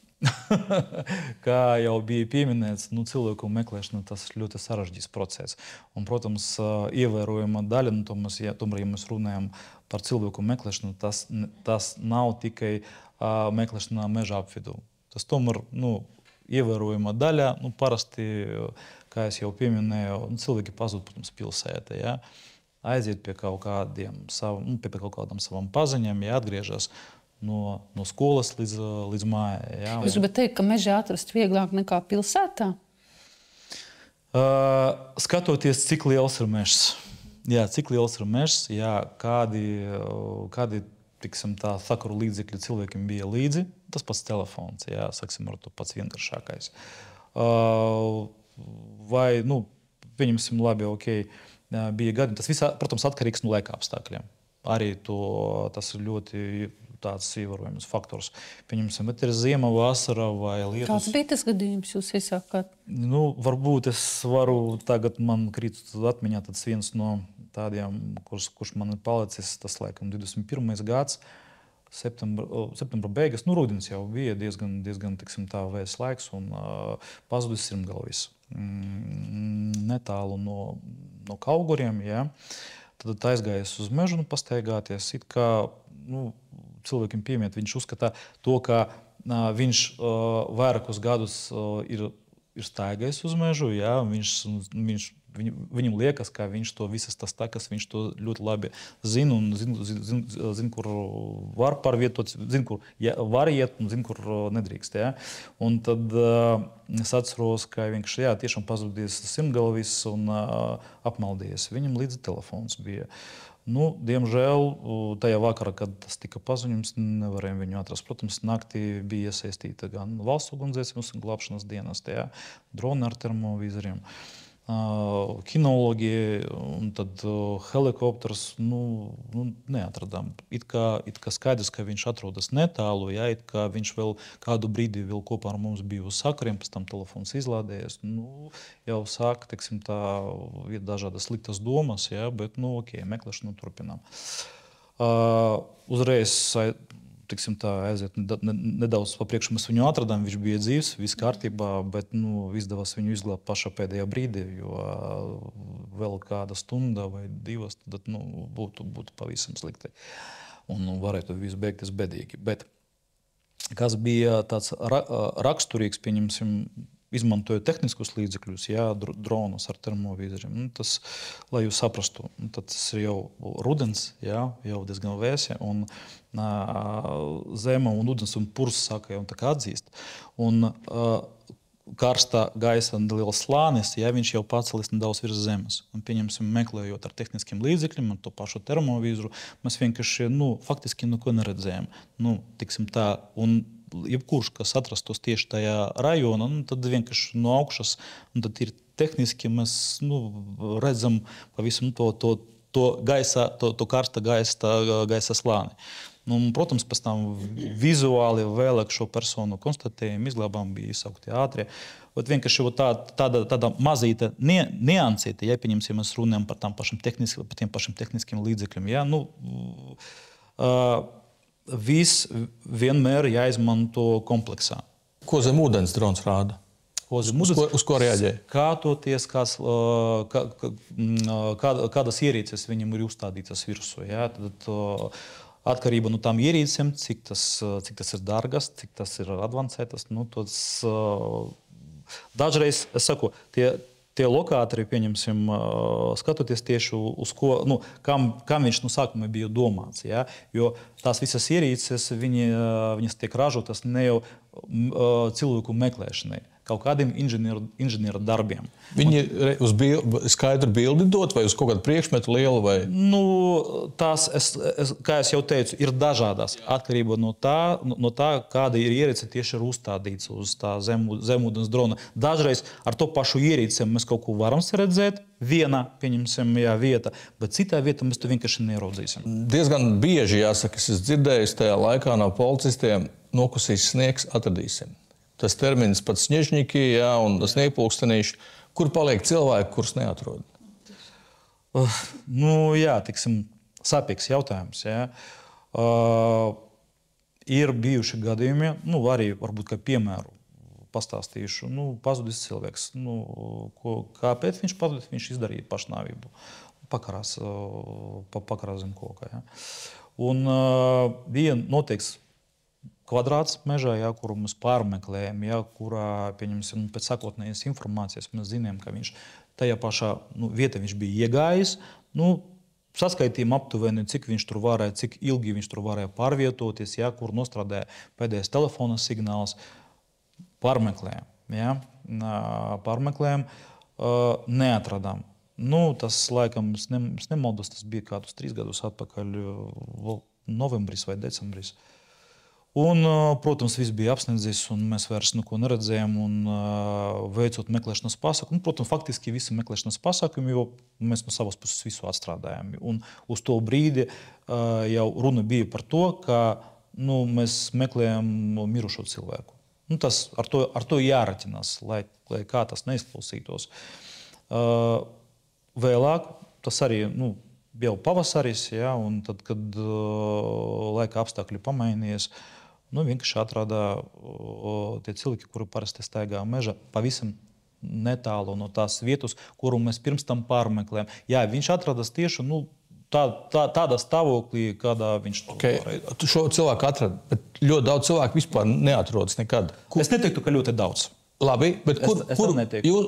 Kā jau bija pieminēts, cilvēku meklēšana tas ļoti sarežģīts process. Un, protams, ievērojama daļa, tomēr, ja mēs runājam par cilvēku meklēšanu, tas nav tikai meklēšana meža apvidū. Tas tomēr, ievērojama daļa, parasti, kā es jau pieminēju, cilvēki pazūd, protams, pilsētā, ja? Aiziet pie kaut kādiem savam paziņam, ja atgriežas no skolas līdz mājai. Ja? Jūs gribat teikt, ka mežā atrast vieglāk nekā pilsētā? Skatoties, cik liels ir mežs. Jā, cik liels ir mežs, jā, kādi tiksim, tā sakaru līdzekļi cilvēkiem bija līdzi. Tas pats telefons, jā, saksim, ar to pats vienkāršākais. Vai, pieņemsim labi, bija gadi. Tas viss, protams, atkarīgs no laika apstākļiem. Arī tas ir ļoti tāds ievērojams faktors. Pieņemsim, bet ir ziema, vasara vai lietus. Kāds bija tas gadījums jūs iesākāt? Varbūt es varu, tagad man krīt atmiņā tāds viens no tādiem, kurš man ir palicis, tas laikam 21. gads, septembra beigas, rudens jau bija diezgan tiksim, tā vēs laiks un pazudis Sirmgalvis. Netālu no Kauguriem, ja. Tad aizgājis uz mežu pastaigāties, it kā, cilvēkiem piemiet, viņš uzskata to, ka viņš vairākus gadus ir staigājis uz mežu, ja, viņam liekas, ka viņš to visas tas takas, viņš to ļoti labi zina un zina, kur var pārvietot, zina, kur var iet un zina, kur nedrīkst. Ja. Un tad es atceros, ka viņš tiešām pazudījis Sirmgalvis un apmaldījies. Viņam līdzi telefons bija. Diemžēl tajā vakarā, kad tas tika paziņots, nevarējām viņu atrast. Protams, naktī bija iesaistīta gan valsts ugunsdzēsības un glābšanas dienas, droni ar termovīzoriem, kinologi un tad helikopters, neatradām. It kā skaidrs, ka viņš atrodas netālu, ja, it kā viņš vēl kādu brīdi vēl kopā ar mums bija uz sakariem, pēc tam telefons izlādējies. Jau sāk, teiksim, tā ir dažādas sliktas domas, ja, bet, meklēšanu turpinām. Uzreiz, tiksim, tā aiziet nedaudz pa priekšu, mēs viņu atradām, viņš bija dzīvs, viss kārtībā, bet izdevās viņu izglābt pašā pēdējā brīdī, jo vēl kāda stunda vai divas, tad būtu pavisam slikti. Un varētu viss beigties bedīgi. Bet kas bija tāds raksturīgs, pieņemsim, izmantoja tehniskus līdzekļus, dronus ar termovīzoriem. Tas, lai jūs saprastu, tas ir jau rudens, jau diezgan vēsi, un zeme un ūdens un purs sāka jau tā kā atzīst. Un karstā gaisa liels slānis, viņš jau pacelis nedaudz virs zemes. Un, pieņemsim, meklējot ar tehniskiem līdzekļiem, ar to pašu termovīzoru, mēs vienkārši, faktiski neko neredzējām. Tiksim tā, un jebkurš, kas atrastos tieši tajā rajonā, tad vienkārši no augšas, un tad ir tehniski mēs redzam pavisam to gaisa, to karsta gaisa slāni. Protams, pēc tam vizuāli vēlāk šo personu konstatējam, izglābām, bija izsaukti ātrie. Bet vienkārši tāda mazīta niansīte, ja pieņemsim, mēs runājam par tiem pašiem tehniskiem līdzekļiem, viss vienmēr jāizmanto kompleksā. Ko zem ūdens drons rāda? Uz ko reaģē? Skatoties, kādas ierīces viņam ir uzstādītas virsū. Ja? Tad atkarība no tām ierīcēm, cik tas ir dārgas, cik tas ir advancētas. Dažreiz, es saku, tie lokātori, pieņemsim, skatoties tieši uz ko, kam viņš no sākuma bija domāts. Ja? Jo tās visas ierīces, viņas tiek ražotas ne jau cilvēku meklēšanai, kaut kādiem inženieru darbiem. Viņi uz skaidru bildi dot vai uz kaut kādu priekšmetu lielu? Vai? Tās, kā es jau teicu, ir dažādas. Atkarībā no tā, kāda ir ierīce tieši ir uzstādīts uz tā zemūdens drona. Dažreiz ar to pašu ierīcēm mēs kaut ko varam redzēt, viena, pieņemsim, vieta, bet citā vietā mēs to vienkārši neraudzīsim. Diezgan bieži, jāsaka, es dzirdēju tajā laikā no policistiem, nokusīs sniegs, atradīsim. Tas termins pats sniežņiki, un sniegpulkstenīši. Kur paliek cilvēki, kurus neatrod? Tiksim, sāpīgs jautājums. Ja. Ir bijuši gadījumi, arī varbūt kā piemēru pastāstīšu, pazudis cilvēks. Kāpēc viņš pazudis? Viņš izdarīja pašnāvību. Pakarās zem koka. Ja. Un bija noteikts kvadrāts mežā, ja, kuru mēs pārmeklējam, ja, kurā, pieņemsim, pēc sākotnējas informācijas mēs zinām, ka viņš tajā pašā vietā viņš bija iegājis. Saskaitījām aptuveni, cik viņš tur varēja, cik ilgi viņš tur varēja pārvietoties, ja, kur nostrādāja pēdējais telefona signāls. Pārmeklējam, ja, neatradām. Tas, laikam, es nemaldos, tas bija kādus 3 gadus atpakaļ, novembris vai decembris. Un, protams, viss bija apsniedzis, un mēs vairs neko neredzējām, un veicot meklēšanas pasākumu. Protams, faktiski visi meklēšanas pasākumi, jo mēs no savas puses visu atstrādājām. Un uz to brīdi jau runa bija par to, ka mēs meklējam mirušo cilvēku. Tas ar to jāraķinās, lai kā tas neizklausītos. Vēlāk, tas arī jau pavasaris, ja, un tad, kad laika apstākļi pamainījies, vienkārši atrada tie cilvēki, kuri parasti staigā meža, pavisam netālu no tās vietas, kuru mēs pirms tam pārmeklējam. Jā, viņš atradas tieši tādā stāvoklī, kādā viņš to varēja. Tu šo cilvēku atradi, bet ļoti daudz cilvēku vispār neatrodas nekad. Es neteiktu, ka ļoti daudz. Labi, bet kur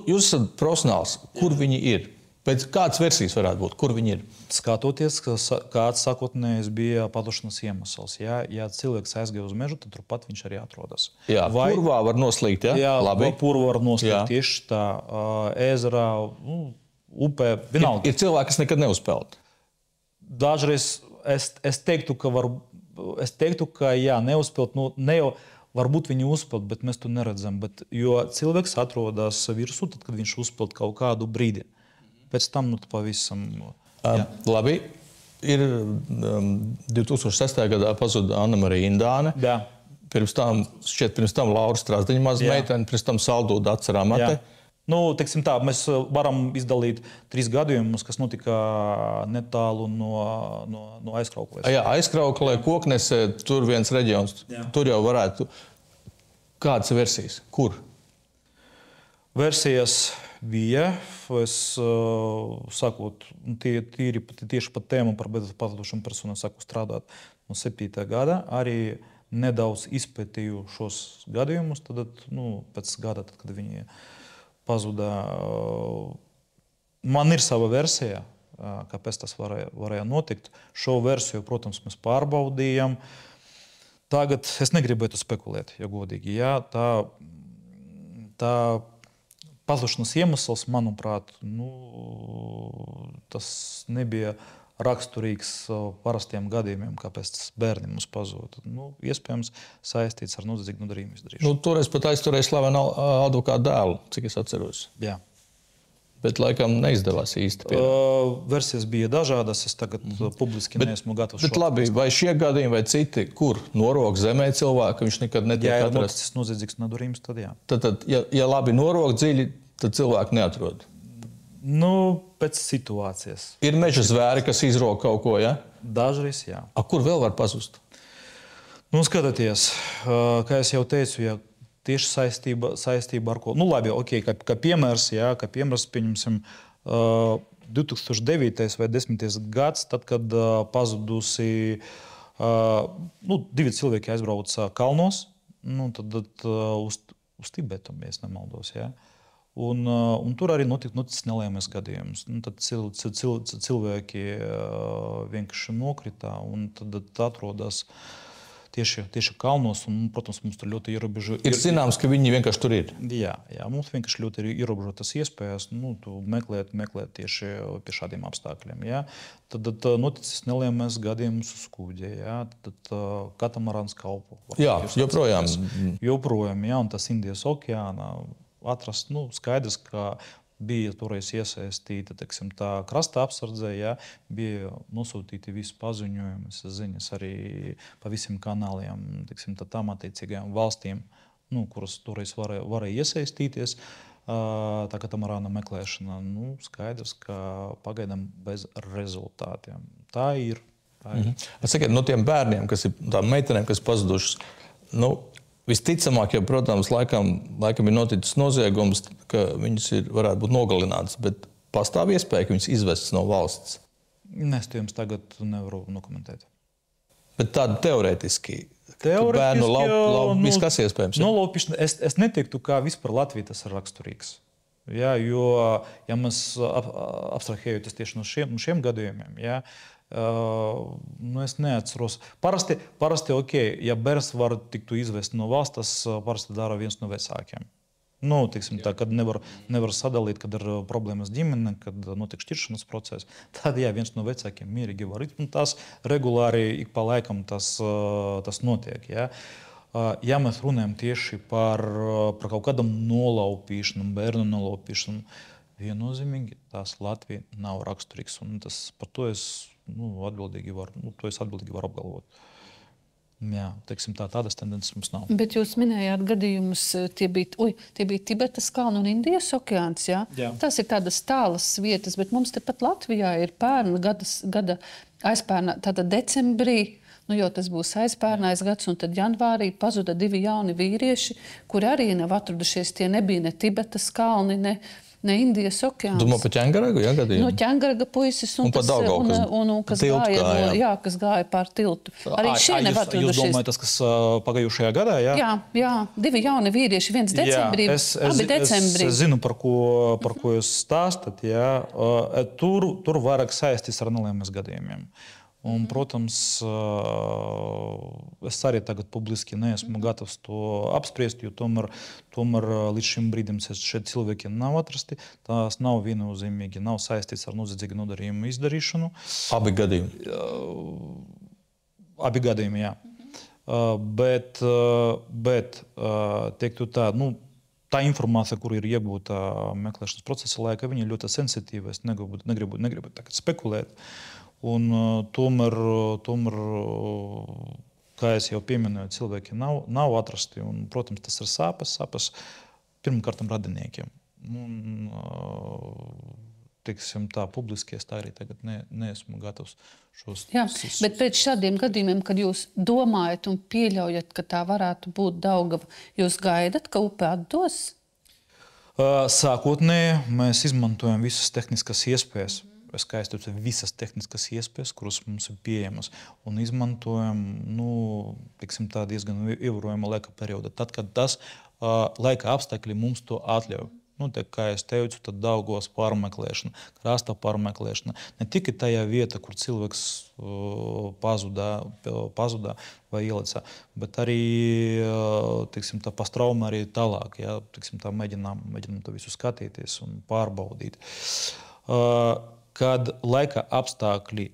jūs esat profesionāls, kur viņi ir? Pēc kādas versijas varētu būt? Kur viņi ir? Skatoties, kāds sākotnējs bija pazušanas iemesls. Ja cilvēks aizgāja uz mežu, tad turpat viņš arī atrodas. Jā, purvā var noslīgt, ja? Jā, labi. Purvā var noslīgt tieši tā, ezerā, upē, vienalga. Ir cilvēki, kas nekad neuzpeld. Dažreiz es teiktu, ka jā, neuzpeld, ne jau varbūt viņi uzpeld, bet mēs to neredzam. Jo cilvēks atrodas virsū, tad, kad viņš uzpeld kaut kādu brīdi. Pēc tam pavisam... Labi. Ir 2006. gadā pazuda Anna-Marija Indāne. Jā. Pirms tam Laura Strasdiņa mazmeitene, pirms tam Saldūda Atceramate. Teiksim tā, mēs varam izdalīt 3 gadījumus, kas notika netālu no Aizkrauklēs. Jā, Aizkrauklē, Koknese, tur viens reģions. Jā. Tur jau varētu... Kādas versijas? Kur? Versijas bija, es sakot, tieši par tēmu par pazudušām personām sāku strādāt no 7. gada, arī nedaudz izpētīju šos gadījumus, tad, pēc gada, tad, kad viņi pazuda. Man ir sava versija, kāpēc tas varēja notikt. Šo versiju, protams, mēs pārbaudījām. Tagad es negribētu spekulēt, ja godīgi. Jā, tā pazušanas iemesls, manuprāt, tas nebija raksturīgs parastiem gadījumiem, kāpēc bērni mums pazuda. Iespējams, saistīts ar noziedzīgu nodarījumu izdarīšanu. Toreiz pat aizturēja slavenu advokātu dēlu, cik es atceros. Jā. Bet laikam neizdevās īsti. Versijas bija dažādas, es tagad publiski neesmu gatavs. Bet labi, vai šie gadījumi vai citi, kur norok zemē cilvēku, viņš nekad netiek atrasts? Ja ir noticis noziedzīgs nodarījums, tad jā. Tad ja labi norok dziļi, tad cilvēku neatrod? Pēc situācijas. Ir meža zvēri, kas izrok kaut ko, ja? Dažreiz, jā. Kur vēl var pazust? Skatieties, kā es jau teicu, ja tieši saistība ar ko. Labi, kā piemērs, pieņemsim 2009. vai 10. gads, tad, kad pazudusi 2 cilvēki aizbrauca kalnos, tad uz Tibetu, ja nemaldos, ja. Un tur arī noticis nelaimes gadījums. Tad cilvēki vienkārši nokritā un tad atrodas tieši kalnos, un, protams, mums tur ļoti ierobežo. Ir zināms, ka viņi vienkārši tur ir. Jā, mums vienkārši ļoti ierobežotas iespējas meklēt tieši pie šādiem apstākļiem. Jā. Tad noticis nelaimes gadījums uz kuģa, jā. Tad katamarāns kalpo. Jā, joprojām. Joprojām, jā, un tas Indijas okeānā atrast, skaidrs, ka bija toreiz iesaistīta, tā krasta apsardze, jā, bija nosūtīti visi paziņojumi, ziņas arī pa visiem kanāliem, tām attiecīgajām valstīm, kuras toreiz varēja iesaistīties. Tā katamarāna meklēšana, skaidrs, ka pagaidām bez rezultātiem. Tā ir. Sakiet, no tiem bērniem, tām meitenēm, kas pazudušas, visticamāk, protams, laikam ir noticis noziegums, ka viņas varētu būt nogalinātas, bet pastāv iespēja, ka viņas izvestas no valsts? Es to jums tagad nevaru nokomentēt. Bet tāda teorētiski bērnu viss, kas iespējams. Nolaupīšana, es neteiktu, kā vispār Latvija tas ir raksturīgs. Ja, jo, ja mēs abstrahējoties tieši no šiem gadījumiem, ja, es neatceros. Parasti ja bērns var tiktu izvest no valsts, tas parasti dara viens no vecākiem. Teiksim, tā, kad nevar sadalīt, kad ir problēmas ģimene, kad notiek šķiršanas process, tad viens no vecākiem mierīgi var iet, un tas regulāri ik pa laikam tas notiek. Ja. Ja mēs runājam tieši par kaut kādam nolaupīšanam, bērnu nolaupīšanam, viennozīmīgi tas Latvija nav raksturīgs, un par to es atbildīgi varu apgalvot. Jā, teiksim, tādas tendences mums nav. Bet jūs minējāt gadījumus, tie bija Tibetas kalni un Indijas okeāns, jā? Jā. Tas ir tādas tālas vietas, bet mums tepat Latvijā ir pērna gada aizpērnā, tātad decembrī, jo tas būs aizpērnais gads, un tad janvārī pazuda 2 jauni vīrieši, kuri arī nav atradušies, tie nebija ne Tibetas kalni, ne Indijas okeāns. Domā par Ķengaragu, jā, gadījumu? No Ķengaraga puisis un kas gāja pār tiltu. Arī šie nav atradušies. Jūs domājat, tas, kas pagājušajā gadā, jā? Jā, 2 jauni vīrieši, viens decembrī, abi decembrī. Es zinu, par ko jūs stāstat, jā. Tur vairāk saistīts ar nelaimes gadījumiem. Un, protams, es arī tagad publiski neesmu gatavs to apspriest, jo tomēr līdz šim brīdim šeit cilvēki nav atrasti. Tās nav viennozīmīgi, nav saistīts ar noziedzīgu nodarījumu izdarīšanu. Abi gadījumi? Abi gadījumi, jā. Bet teiktu tā, tā informācija, kur ir iegūta meklēšanas procesa laikā, viņa ir ļoti sensitīva. Es negribu tagad spekulēt. Un tomēr, kā es jau pieminēju, cilvēki nav atrasti. Un, protams, tas ir sāpes pirmkārt radiniekiem. Un, teiksim, tā publiski es tā arī tagad neesmu gatavs šos... Jā, bet pēc šādiem gadījumiem, kad jūs domājat un pieļaujat, ka tā varētu būt Daugava, jūs gaidat, ka upe atdos? Sākotnēji mēs izmantojam visas tehniskas iespējas. Visas tehniskas iespējas, kuras mums ir pieejamas, un izmantojam, teiksim, tā diezgan ievērojama laika perioda. Tad, kad tas laika apstākļi mums to atļauj. Kā es teicu, tad Daugavas pārmeklēšana, krasta pārmeklēšana. Ne tikai tajā vieta, kur cilvēks pazudā vai ielicā, bet arī, teiksim, tā pastrauma arī tālāk. Ja, teiksim, tā mēģinām to visu skatīties un pārbaudīt. Kad laika apstākļi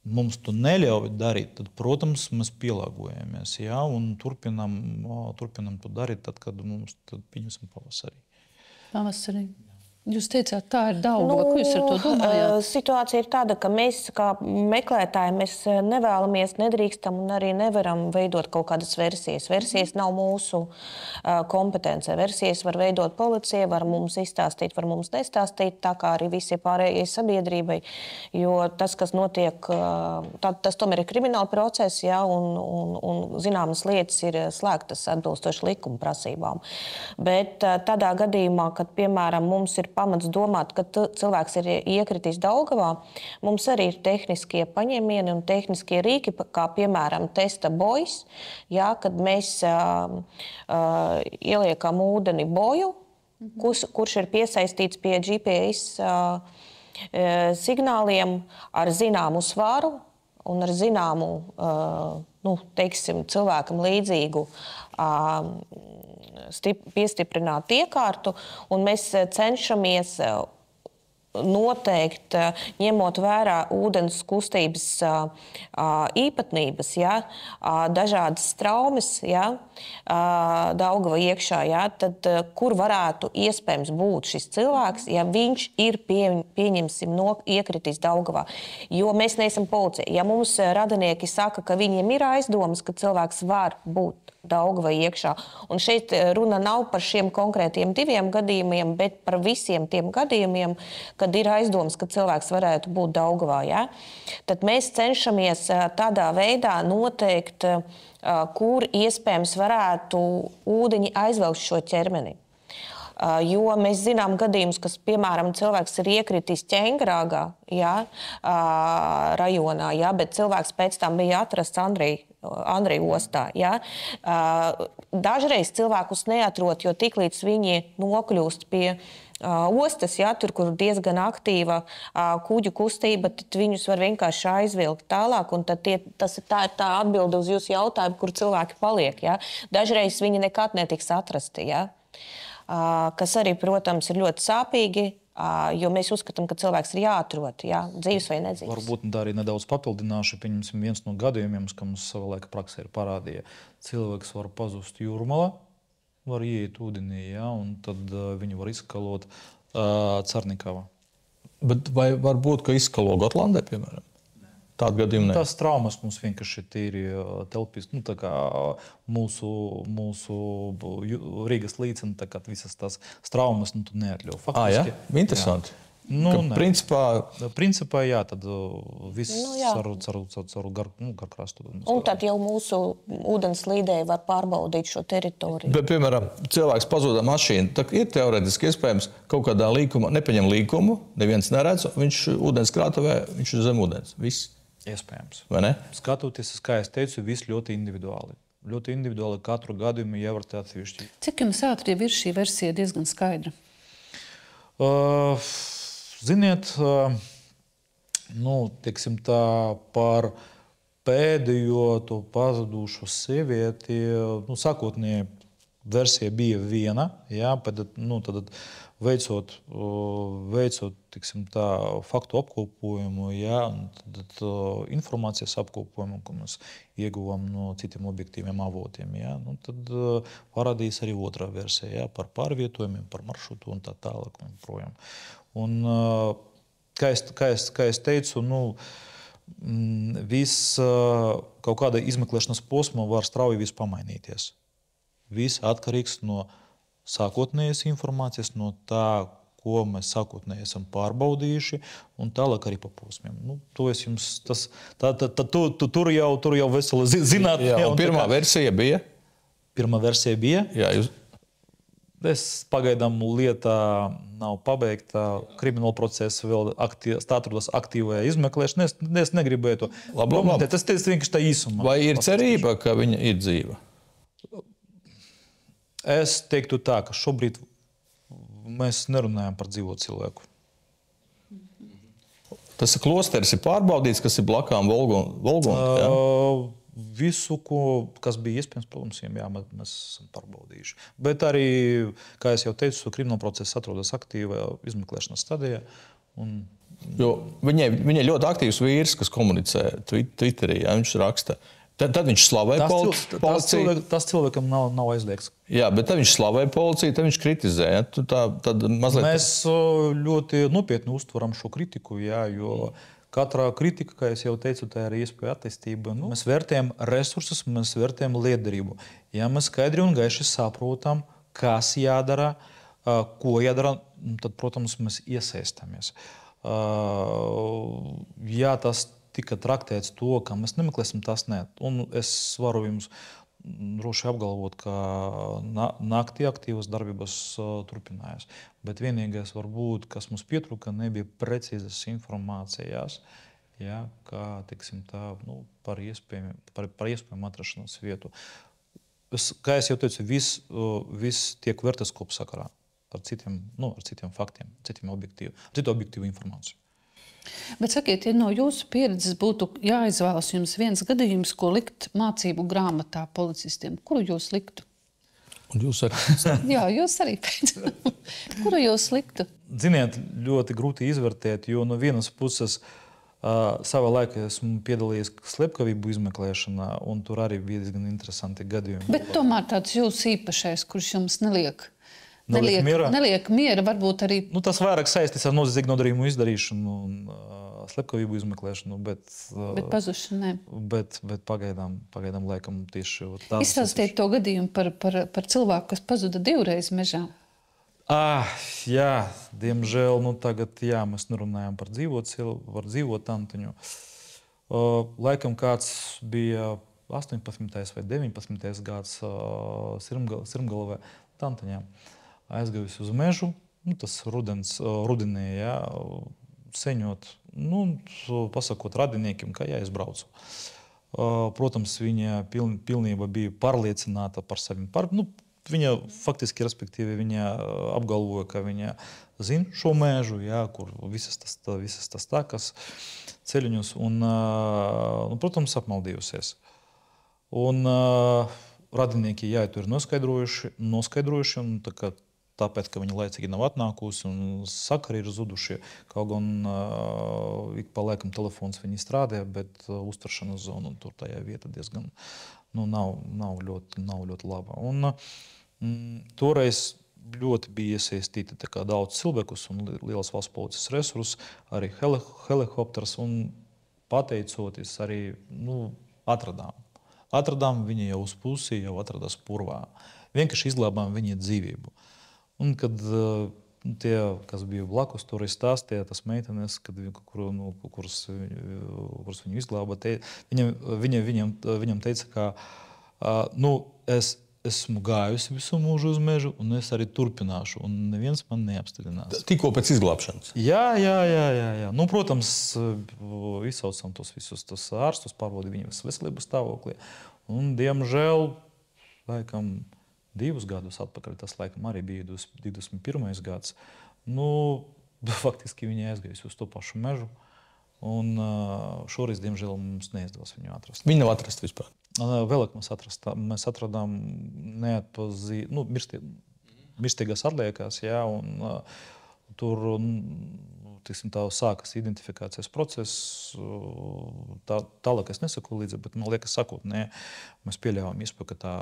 mums to neļauj darīt, tad, protams, mēs pielāgojamies, jā, un turpinam to darīt, tad, kad mums pieņemsim pavasarī. Pavasarī. Jūs teicāt, tā ir Daugava. Ko jūs ar to domājāt? Situācija ir tāda, ka mēs, kā meklētāji, mēs nevēlamies, nedrīkstam un arī nevaram veidot kaut kādas versijas. Versijas nav mūsu kompetence. Versijas var veidot policija, var mums izstāstīt, var mums nestāstīt, tā kā arī visi pārējie sabiedrībai. Jo tas, kas notiek, tas tomēr ir krimināla process, jā, un zināmas lietas ir slēgtas atbilstoši likuma prasībām. Bet tādā gadījumā, kad, piemēram, mums ir pamats domāt, ka cilvēks ir iekritis Daugavā, mums arī ir tehniskie paņēmieni un tehniskie rīki, kā piemēram testa bojas, jā, kad mēs ieliekam ūdeni boju, kurš ir piesaistīts pie GPS signāliem ar zināmu svaru un ar zināmu, teiksim, cilvēkam līdzīgu piestiprināt iekārtu, un mēs cenšamies noteikt, ņemot vērā ūdens kustības īpatnības, ja, dažādas traumas, ja, Daugava iekšā, ja, tad kur varētu iespējams būt šis cilvēks, ja viņš ir pieņemsim iekritis Daugavā. Jo mēs neesam policija. Ja mums radinieki saka, ka viņiem ir aizdomas, ka cilvēks var būt Daugava iekšā. Un šeit runa nav par šiem konkrētiem 2 gadījumiem, bet par visiem tiem gadījumiem, kad ir aizdomas, ka cilvēks varētu būt Daugavā. Ja? Tad mēs cenšamies tādā veidā noteikt, kur iespējams varētu ūdeņi aizvelkt šo ķermeni. Jo mēs zinām gadījumus, kas, piemēram, cilvēks ir iekritis Ķengrāgā, rajonā, bet cilvēks pēc tam bija atrasts Andrija ostā. Dažreiz cilvēkus neatrod, jo tiklīdz viņi nokļūst pie ostas, tur, kur diezgan aktīva kuģu kustība, tad viņus var vienkārši aizvilkt tālāk, un tad tā ir tā atbilde uz jūsu jautājumu, kur cilvēki paliek. Dažreiz viņi nekad netiks atrasti, kas arī, protams, ir ļoti sāpīgi, jo mēs uzskatām, ka cilvēks ir jāatrod, dzīves vai nedzīves. Varbūt arī nedaudz papildināšu, pieņemsim viens no gadījumiem, kas mums savā laika praksē ir parādīja. Cilvēks var pazust jūrmalā, var ieiet ūdenī, un tad viņu var izskalot Cernikavā. Bet vai var būt, ka izskalo Gotlandē, piemēram? Tādu gadījumu ne? Tās traumas mums vienkārši tīri telpīs, tā kā mūsu Rīgas līdzeni, tā kā visas tās traumas tu neatļauj. Faktiski. Interesanti. Principā, jā, tad viss caur garkrastu. Un tad jau mūsu ūdens līdēji var pārbaudīt šo teritoriju. Bet, piemēram, cilvēks pazuda mašīnu, tad ir teoretiski iespējams kaut kādā līkumā, nepaņem līkumu, neviens neredz, viņš ūdens krātuvē, viņš ir zem ūdens. Viss. Iespējams. Vai ne? Skatoties, kā es teicu, viss ļoti individuāli. Ļoti individuāli katru gadījumu jāvērtē atsevišķi. Cik jums ātri ir šī versija diezgan skaidra? Ziniet, teiksim tā, par pēdējo to pazudušo sievieti, sākotnēji versija bija viena, tad veicot teiksim tā, faktu apkopojumu, tad informācijas apkopojumu, ko mēs ieguvām no citiem objektīviem avotiem, tad parādījās arī otrā versija, par pārvietojumiem, par maršrutu un tā tālāk un projām. Un, kā es teicu, viss kaut kāda izmeklēšanas posma var strauji pamainīties. Viss atkarīgs no sākotnējas informācijas, no tā, ko mēs sākotnēji esam pārbaudījuši, un tālāk arī pa posmiem. To es jums, tur jau vesela zinātnē. Un pirmā versija bija? Pirmā versija bija? Jā, jūs... Es pagaidām lietā nav pabeigta, krimināla procesa vēl atrodas aktīvajā izmeklēšanā. Es negribēju to komentēt. Tas vienkārši tā īsumā. Vai ir cerība, ka viņa ir dzīva? Es teiktu tā, ka šobrīd mēs nerunājam par dzīvo cilvēku. Tas klosteris ir pārbaudīts, kas ir blakām Volgonai? Visu, kas bija iespējams, protams, mēs esam pārbaudījuši. Bet arī, kā es jau teicu, krimināla procesa atrodas aktīvā izmeklēšanas stadijā. Jo viņai ļoti aktīvs vīrs, kas komunicē Twitterī, viņš raksta. Tad viņš slavē policiju. Tas cilvēkam nav aizliegts. Jā, bet tad viņš slavē policiju, tad viņš kritizē. Mēs ļoti nopietni uztveram šo kritiku, jo katra kritika, kā es jau teicu, tā ir iespēja attīstība. Mēs vērtējam resursus, mēs vērtējam liederību. Ja mēs skaidri un gaiši saprotam, kas jādara, ko jādara, tad, protams, mēs iesaistamies. Ja tas tika traktēts to, ka mēs nemeklēsim, tas ne. Un es varu jums droši apgalvot, ka naktī aktīvas darbības turpinājās. Bet vienīgais varbūt, kas mums pietrūka, nebija precīzas informācijas, kā, teiksim tā, par iespējamu atrašanās vietu. Kā es jau teicu, viss tiek vērtēts kopsakarā ar citiem faktiem, citu objektīvu informāciju. Bet sakiet, ja no jūsu pieredzes būtu jāizvēlas jums viens gadījums, ko likt mācību grāmatā policistiem, kuru jūs liktu? Un jūs arī? Jā, jūs arī pēc. Kuru jūs liktu? Ziniet, ļoti grūti izvērtēt, jo no vienas puses savā laikā esmu piedalījies slepkavību izmeklēšanā, un tur arī bija diezgan interesanti gadījumi. Bet tomēr tāds jūs īpašais, kurš jums neliek miera, varbūt arī... Tas vairāk saistīts ar noziedzīgu nodarījumu izdarīšanu un slepkavību izmeklēšanu, bet pazušanu, ne. Bet pagaidām laikam tieši tāds... Izstāstiet to gadījumu par cilvēku, kas pazuda 2 reizes mežā. Jā, diemžēl, tagad mēs nerunājam par dzīvo tantiņu. Laikam kāds bija 18. vai 19. gads Sirmgalavē tantiņām. aizgājusi uz mežu, tas rudenī, jā, seņot, pasakot radiniekiem, ka jāizbraucu. Protams, viņa pilnībā bija pārliecināta par saviem. Viņa faktiski, respektīvi, viņa apgalvoja, ka viņa zina šo mežu, jā, kur visas tas takas ceļiņus, un, protams, apmaldījusies. Un radinieki, jā, to ir noskaidrojuši, un tāpēc, ka viņa laicīgi nav atnākusi, un sakari ir zuduši, kaut gan ik pa laikam telefons viņi strādāja, bet uztveršanas zona tur tajā vieta diezgan nav ļoti laba. Un toreiz ļoti bija iesaistīti daudz cilvēkus un liels valsts policijas resursus, arī helikopters, un pateicoties arī atradām. Atradām viņa jau uz pusi, jau atradās purvā. Vienkārši izglābām viņa dzīvību. Un kad tie, kas bija blakus, toreiz stāstīja, tas meitenes, kuras viņu izglāba, viņam teica, ka es esmu gājusi visu mūžu uz mežu, un es arī turpināšu, un neviens man neapstādinās. Tikko pēc izglābšanas? Jā. Protams, izsaucam tos visus ārstus, pārbaudi viņas veselības stāvoklī. Un, diemžēl, laikam, 2 gadus atpakaļ, tas laikam arī bija 21. gads, faktiski viņa aizgājusi uz to pašu mežu. Un šoreiz, diemžēl, mums neizdevās viņu atrast. Viņa nav atrasta vispār? Vēlāk mēs atradām mirstīgās atliekās, jā, un tur sākas identifikācijas process. Tālāk es nesaku līdzi, bet man liekas sakot, mēs pieļāvām iespēju, ka tā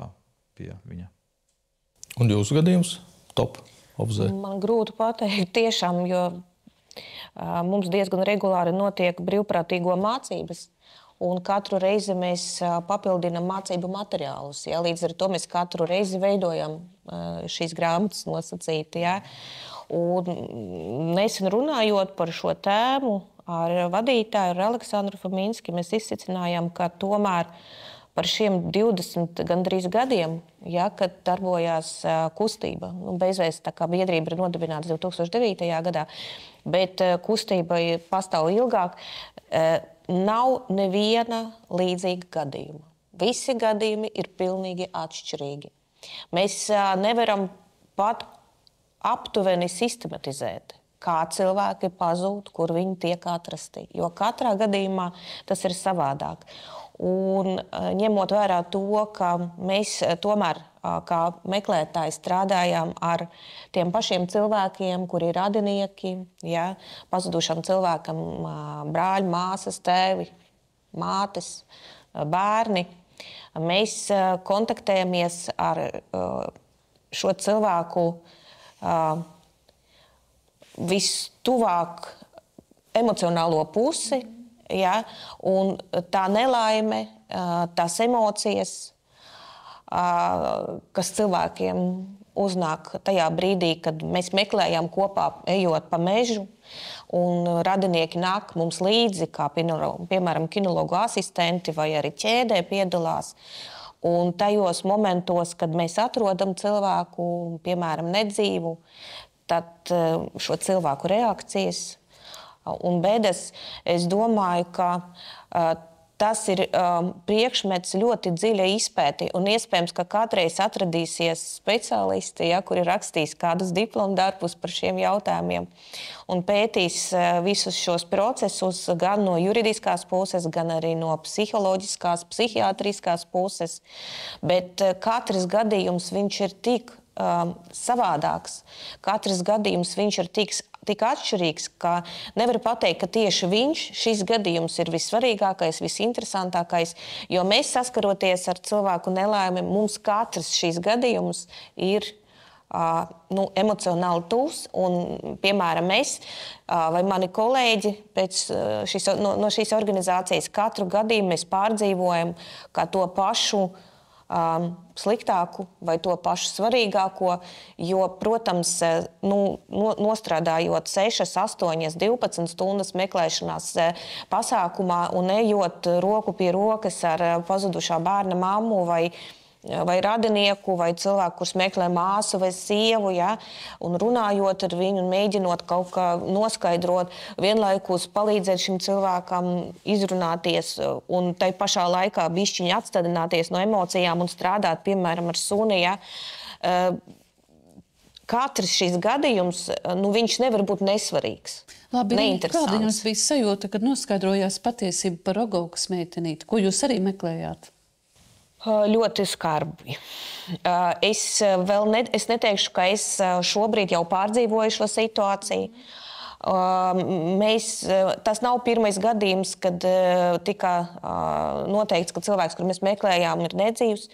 bija viņa. Un jūsu gadījums? Top? Obzē? Man grūti pateikt tiešām, jo mums diezgan regulāri notiek brīvprātīgo mācības, un katru reizi mēs papildinām mācību materiālus. Ja? Līdz ar to mēs katru reizi veidojam šīs grāmatas nosacīti. Ja? Un nesen runājot par šo tēmu ar vadītāju, ar Aleksandru Faminski, mēs izsecinājām, ka tomēr par šiem 20 gandrīz gadiem, ja, kad darbojās kustība. Bezvēs tā kā biedrība ir nodibināta 2009. Gadā, bet kustība pastāv ilgāk. Nav neviena līdzīga gadījuma. Visi gadījumi ir pilnīgi atšķirīgi. Mēs nevaram pat aptuveni sistematizēt, kā cilvēki pazūd, kur viņi tiek atrasti. Jo katrā gadījumā tas ir savādāk. Un ņemot vērā to, ka mēs tomēr kā meklētāji strādājām ar tiem pašiem cilvēkiem, kuri ir radinieki, ja, pazudušam cilvēkam brāļi, māsas, tēvi, mātes, bērni, mēs kontaktējamies ar šo cilvēku vistuvāk emocionālo pusi, ja, un tā nelaime, tās emocijas, kas cilvēkiem uznāk tajā brīdī, kad mēs meklējam kopā, ejot pa mežu, un radinieki nāk mums līdzi, kā piemēram kinologu asistenti vai arī ķēdē piedalās. Un tajos momentos, kad mēs atrodam cilvēku, piemēram, nedzīvu, tad šo cilvēku reakcijas un bēdas, es domāju, ka tas ir priekšmets ļoti dziļa izpēti, un iespējams, ka katreiz atradīsies speciālisti, ja, kuri rakstīs kādus diplomu darbus par šiem jautājumiem un pētīs visus šos procesus gan no juridiskās puses, gan arī no psiholoģiskās, psihiatriskās puses, bet katrs gadījums viņš ir tik savādāks, katrs gadījums viņš ir tik atšķirīgs, ka nevar pateikt, ka tieši šis gadījums ir vissvarīgākais, visinteresantākais, jo mēs saskaroties ar cilvēku nelaimi, mums katrs šīs gadījums ir emocionāli tuvs, un, piemēram, es vai mani kolēģi no šīs organizācijas katru gadījumu mēs pārdzīvojam kā to pašu sliktāku vai to pašu svarīgāko, jo, protams, nostrādājot 6, 8, 12 stundas meklēšanās pasākumā un ejot roku pie rokas ar pazudušā bērna mammu vai vai radinieku, vai cilvēku, kurš meklē māsu vai sievu, ja, un runājot ar viņu un mēģinot kaut kā noskaidrot, vienlaikus palīdzēt šim cilvēkam izrunāties un tai pašā laikā bišķiņi atstādināties no emocijām un strādāt, piemēram, ar suni, ja. Katrs šis gadījums, viņš nevar būt nesvarīgs. Labi, kāda jums bija sajūta, kad noskaidrojās patiesība par Rogovkas meitenīti? Ko jūs arī meklējāt? Ļoti skarbi. Es neteikšu, ka es šobrīd jau pārdzīvoju šo situāciju. Tas nav pirmais gadījums, kad tika noteikts, ka cilvēks, kur mēs meklējām, ir nedzīvs.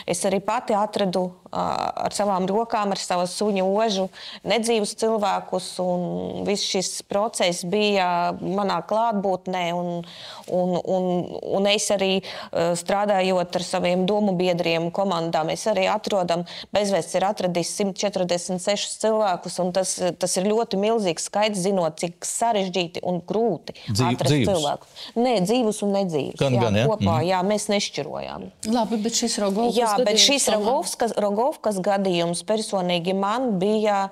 Es arī pati atradu ar savām rokām, ar savu suņu ožu nedzīvus cilvēkus, un viss šis process bija manā klātbūtnē, un es arī strādājot ar saviem domu biedriem komandām, es arī atrodam, bezvēsts ir atradis 146 cilvēkus, un tas ir ļoti milzīgs skaits, zinot, cik sarežģīti un grūti atrast cilvēkus. Nē, dzīvus un nedzīvus. Gan, ja? Kopā, jā, mēs nešķirojām. Labi, bet šis Rogovkas jā, bet šis Rogovkas gadījums personīgi man bija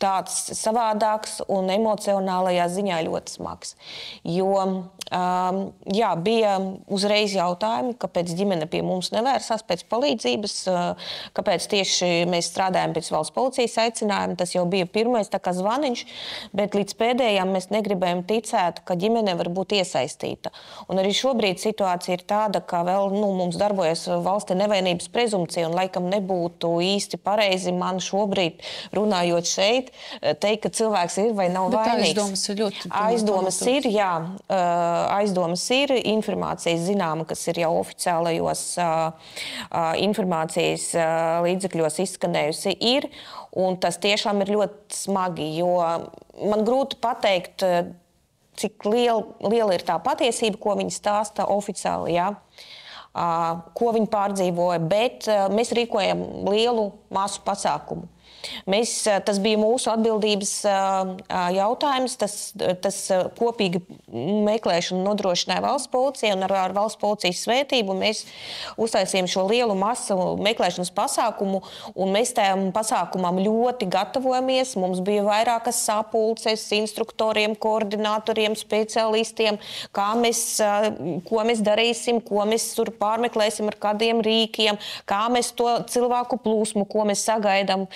tāds savādāks un emocionālajā ziņā ļoti smags. Jo bija uzreiz jautājumi, kāpēc ģimene pie mums nevērsās pēc palīdzības, kāpēc tieši mēs strādājam pēc valsts policijas aicinājuma. Tas jau bija pirmais tā kā zvaniņš, bet līdz pēdējām mēs negribējām ticēt, ka ģimene var būt iesaistīta. Un arī šobrīd situācija ir tāda, ka vēl mums darbojas valstī nevainības prezumcija, un laikam nebūtu īsti pareizi man šobrīd runājot šeit, teikt, ka cilvēks ir vai nav vainīgs. Bet aizdomas ir ļoti... Aizdomas ir, jā. Aizdomas ir, informācija zināma, kas ir jau oficiālajos informācijas līdzekļos izskanējusi ir, un tas tiešām ir ļoti smagi, jo man grūti pateikt, cik liela ir tā patiesība, ko viņi stāsta oficiāli, jā. Ko viņi pārdzīvoja, bet mēs rīkojam lielu masu pasākumu. Tas bija mūsu atbildības jautājums, tas kopīgi meklēšanu nodrošināja valsts policija, un ar valsts policijas svētību mēs uztaisījām šo lielu masu meklēšanas pasākumu, un mēs tajam pasākumam ļoti gatavojamies. Mums bija vairākas sapulces instruktoriem, koordinatoriem, speciālistiem, ko mēs darīsim, ko mēs tur pārmeklēsim ar kādiem rīkiem, kā mēs to cilvēku plūsmu, ko mēs sagaidām,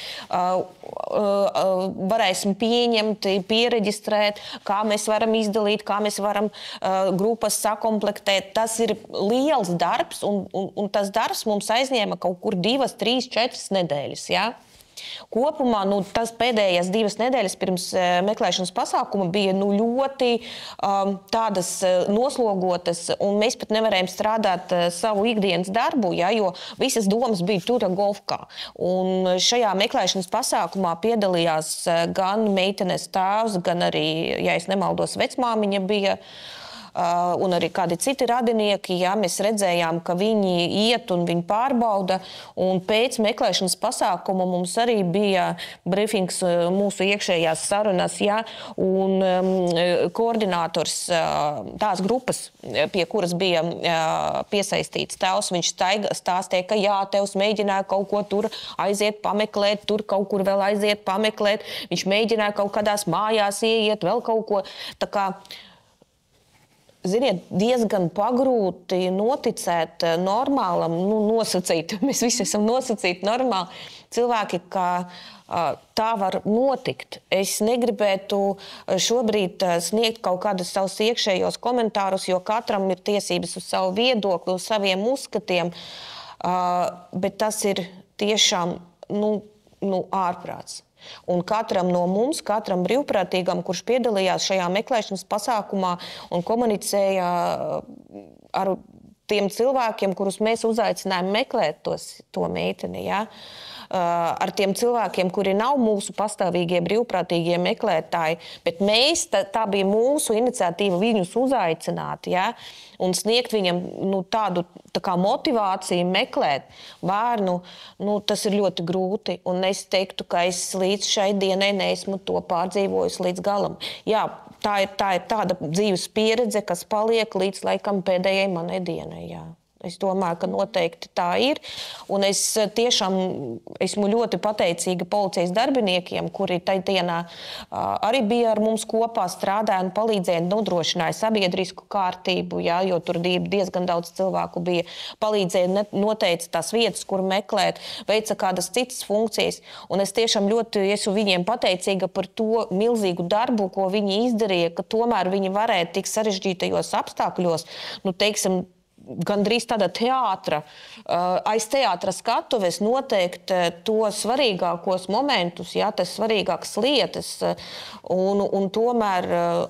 varēsim pieņemt, piereģistrēt, kā mēs varam izdalīt, kā mēs varam grupas sakomplektēt. Tas ir liels darbs, un tas darbs mums aizņēma kaut kur 2, 3, 4 nedēļas. Ja? Kopumā tas pēdējās 2 nedēļas pirms meklēšanas pasākuma bija ļoti tādas noslogotas, un mēs pat nevarējām strādāt savu ikdienas darbu, ja, jo visas domas bija tur Rogovkā. Un šajā meklēšanas pasākumā piedalījās gan meitenes tēvs, gan arī, ja es nemaldos, vecmāmiņa bija, un arī kādi citi radinieki, ja, mēs redzējām, ka viņi iet un viņi pārbauda, un pēc meklēšanas pasākuma mums arī bija briefings mūsu iekšējās sarunas, ja, un koordinators tās grupas, pie kuras bija piesaistīts tēvs, viņš stāstīja, ka jā, tevs mēģināja kaut ko tur aiziet pameklēt, tur kaut kur vēl aiziet pameklēt, viņš mēģināja kaut kādās mājās ieiet, vēl kaut ko, tā kā ziniet, diezgan pagrūti noticēt normālam, nosacīt, mēs visi esam nosacīti normāli, cilvēki, ka tā var notikt. Es negribētu šobrīd sniegt kaut kādus savus iekšējos komentārus, jo katram ir tiesības uz savu viedokli, uz saviem uzskatiem, bet tas ir tiešām, ārprāts. Un katram no mums, katram brīvprātīgam, kurš piedalījās šajā meklēšanas pasākumā un komunicēja ar tiem cilvēkiem, kurus mēs uzaicinājām meklēt to meiteni, ja? Ar tiem cilvēkiem, kuri nav mūsu pastāvīgie brīvprātīgie meklētāji, bet mēs, tā bija mūsu iniciatīva viņus uzaicināt, ja? Un sniegt viņam tādu tā kā motivāciju meklēt bērnu, tas ir ļoti grūti. Un es teiktu, ka es līdz šai dienai neesmu to pārdzīvojis līdz galam. Jā, tā ir tāda dzīves pieredze, kas paliek līdz laikam pēdējai manai dienai, jā. Es domāju, ka noteikti tā ir. Un es tiešām esmu ļoti pateicīga policijas darbiniekiem, kuri tajā dienā arī bija ar mums kopā, strādāja un palīdzēja, nodrošināja sabiedrisku kārtību, jā, jo tur diezgan daudz cilvēku bija, palīdzēja, noteica tās vietas, kur meklēt, veica kādas citas funkcijas. Un es tiešām ļoti esmu viņiem pateicīga par to milzīgu darbu, ko viņi izdarīja, ka tomēr viņi varēja tik sarežģītajos apstākļos, nu, teiksim, gandrīz tāda teātra, aiz teātra skatuves noteikt tos svarīgākos momentus, jā, tas svarīgākas lietas un tomēr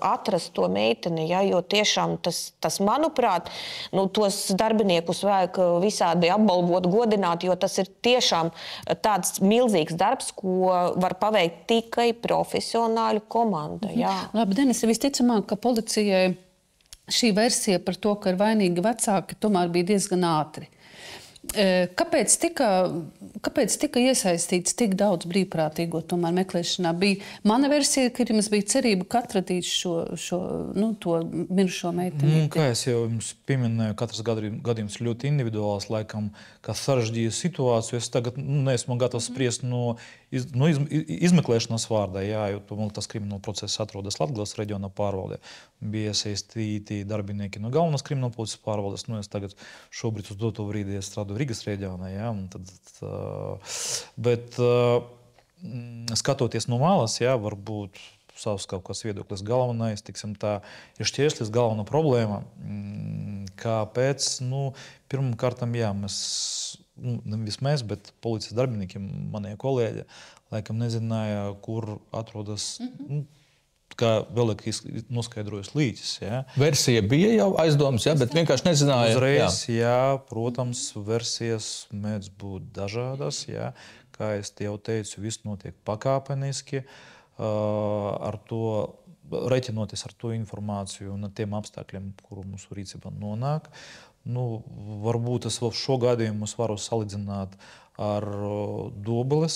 atrast to meiteni, jā, jo tiešām tas manuprāt, nu, tos darbiniekus vajag visādi apbalvot, godināt, jo tas ir tiešām tāds milzīgs darbs, ko var paveikt tikai profesionāļu komanda, jā. Labi, Denise, visticamāk, ka policijai šī versija par to, ka ir vainīgi vecāki, tomēr bija diezgan ātri. Kāpēc tika iesaistīts tik daudz brīvprātīgo tomēr meklēšanā? Bija mana versija, ka jums bija cerība, ka atradīs to mirušo meiteni. Kā es jau jums pieminēju, katrs gadījums ļoti individuāls, laikam, kā sarežģīja situāciju. Es tagad neesmu gatavs spriest no izmeklēšanas vārdā, jā, jo tas krimināla process atrodas Latgales reģiona pārvaldē. Bija iesaistīti darbinieki no galvenās krimināla policijas pārvaldes. Es tagad šobrīd uz doto brīdi strādāju Rīgas reģionā, jā, bet skatoties no malas, jā, varbūt savs kaut kāds viedoklis galvenais, tiksim tā, ir šķērslis galvenā problēma. Kāpēc? Pirmkārtam, jā, nevis mēs, bet policijas darbinieki, manie kolēģi, laikam nezināja, kur atrodas, kā vēl noskaidrojas līķis. Ja? Versija bija jau aizdomas, ja, bet vienkārši nezināja. Uzreiz, jā, protams, versijas mēdz būt dažādas. Ja? Kā es jau teicu, viss notiek pakāpeniski, reķinoties ar to informāciju un ar tiem apstākļiem, kuru mūsu rīcībā nonāk. Varbūt es vēl šo gadījumu varu salīdzināt ar Dobeles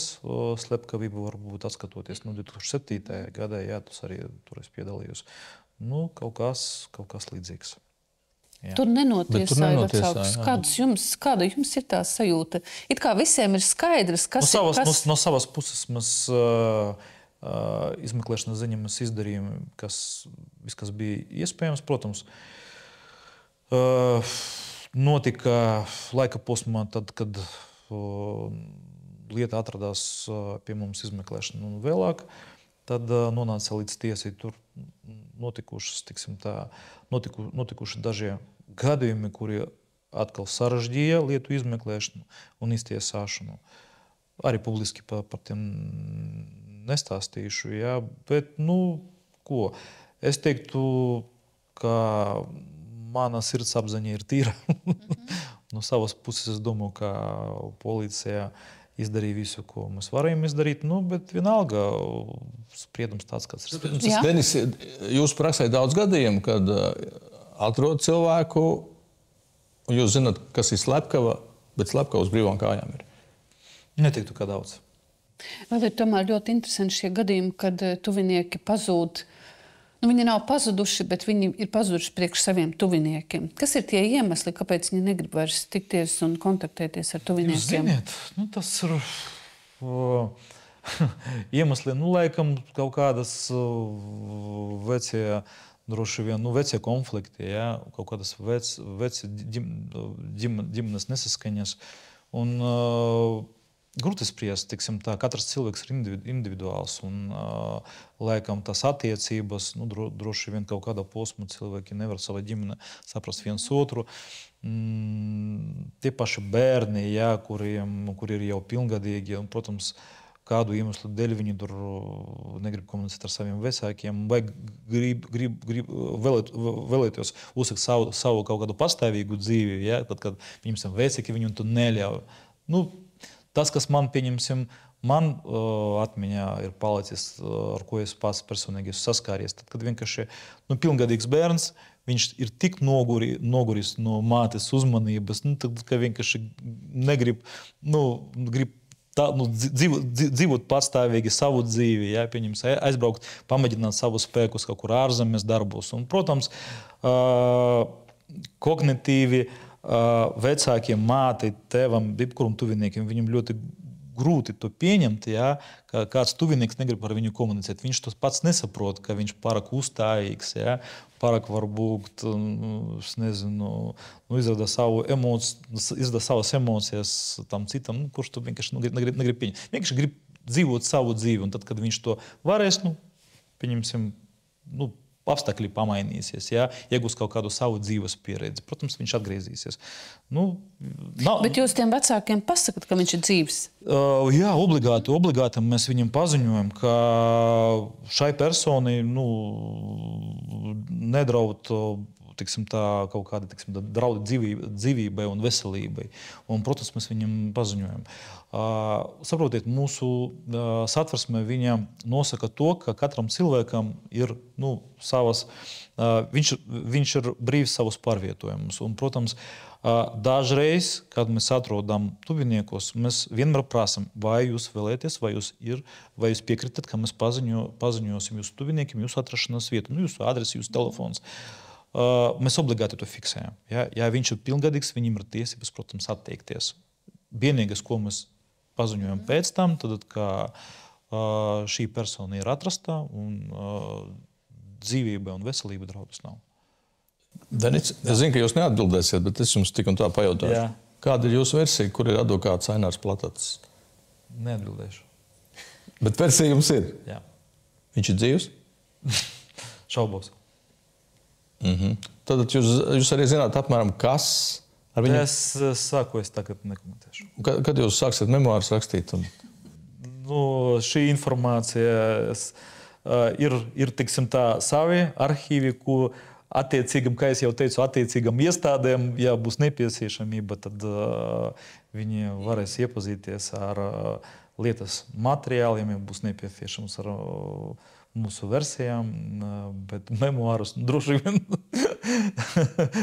slepkavību, varbūt atskatoties 2007. gadā, jā, tas arī tur es piedalījos. Kaut kas līdzīgs. Jā. Tur nenotiesāja vecākus. Kāda jums ir tā sajūta? It kā visiem ir skaidrs, kas ir. No savas puses mēs izmeklēšanas ziņā mēs izdarījām, kas bija iespējams, protams. Notika laika posmā, tad, kad lieta atradās pie mums izmeklēšana un vēlāk, tad nonāca līdz tiesai. Tur notikuši dažie gadījumi, kuri atkal sarežģīja lietu izmeklēšanu un iztiesāšanu. Arī publiski par tiem nestāstīšu, jā, bet, ko? Es teiktu, ka mana sirdsapziņa ir tīra. No savas puses es domāju, ka policija izdarīja visu, ko mēs varējām izdarīt, bet vienalga spriedums tāds, kāds ir spriedums. Denis, jūs praksē daudz gadījumu, kad atrod cilvēku, un jūs zināt, kas ir slepkava, bet slepkava uz brīvām kājām ir. Netiktu kā daudz. Vēl ir tomēr ļoti interesanti šie gadījumi, kad tuvinieki pazūd. Viņi nav pazuduši, bet viņi ir pazuduši priekš saviem tuviniekiem. Kas ir tie iemesli, kāpēc viņi negrib vairs tikties un kontaktēties ar tuviniekiem? Jūs ziniet, tas ir iemesli, laikam kaut kādas vecie konflikti, ja? Kaut kādas veci ģimenes nesaskaņas. Un grūti spriest, tiksim tā, katrs cilvēks ir individuāls un laikam tās attiecības, droši vien kaut kādā posmā cilvēki nevar savā ģimenē saprast viens otru. Tie paši bērni, jā, kuri ir jau pilngadīgi, un, protams, kādu iemeslu dēļ viņi tur negrib komunicēt ar saviem vecākiem, vai vēlētos uzsākt savu kaut kādu pastāvīgu dzīvi, ja, tad, kad viņam vecāki viņu to neļauj. Tas, kas man, pieņemsim, atmiņā ir palicis, ar ko es pats personīgi saskāries, tad, kad vienkārši pilngadīgs bērns, viņš ir tik noguris no mātes uzmanības, tad, ka vienkārši negrib, grib dzīvot patstāvīgi savu dzīvi, ja, pieņemsim, aizbraukt, pamēģināt savus spēkus kaut kur ārzemēs darbos. Un, protams, kognitīvi vecākiem, mātei, tēvam, jebkuram tuviniekiem, viņam ļoti grūti to pieņemt, ja, ka kāds tuvinieks negrib par viņu komunicēt. Viņš to pats nesaprot, ka viņš pārāk uzstājīgs, ja, pārāk varbūt, izrada savas emocijas tam citam, kurš to vienkārši negrib pieņemt. Vienkārši grib dzīvot savu dzīvi, un tad, kad viņš to varēs, pieņemsim, apstākļi pamainīsies, ja, iegūs kaut kādu savu dzīves pieredzi. Protams, viņš atgriezīsies. Bet jūs tiem vecākiem pasakat, ka viņš ir dzīvs? Jā, obligāti mēs viņam paziņojam, ka šai personai nedraud kaut kādi draudi dzīvībai un veselībai. Un, protams, mēs viņam paziņojam. Saprotiet, mūsu satversmē viņa nosaka to, ka katram cilvēkam ir viņš ir brīvs savus pārvietojumus. Un, protams, dažreiz, kad mēs atrodam tuviniekos, mēs vienmēr prasam, vai jūs vēlēties, vai jūs piekritat, ka mēs paziņosim jūsu tuviniekiem jūsu atrašanās vietu, jūsu adresi, jūsu telefons. Mēs obligāti to fiksējam. Ja viņš ir pilngadīgs, viņam ir tiesības, protams, atteikties. Vienīgais, ko mēs paziņojam pēc tam, tad, ka šī persona ir atrastā un dzīvībai un veselībai draudus nav. Denic, es zinu, ka jūs neatbildēsiet, bet es jums tik un tā pajautāšu. Jā. Kāda ir jūsu versija, kur ir advokāts Ainārs Platats? Neatbildēšu. Bet versija jums ir? Jā. Viņš ir dzīvs? Šaubos. Tad jūs arī zināt apmēram, kas ar viņu... Es tagad nekomentēšu. Kad jūs sāksiet memoārus rakstīt? Šī informācija ir savi arhīvi, ko attiecīgam, kā es jau teicu, attiecīgam iestādēm, ja būs nepieciešamība, tad viņi varēs iepazīties ar lietas materiāliem, ja būs nepieciešams ar mūsu versijām, bet memoārus droši vien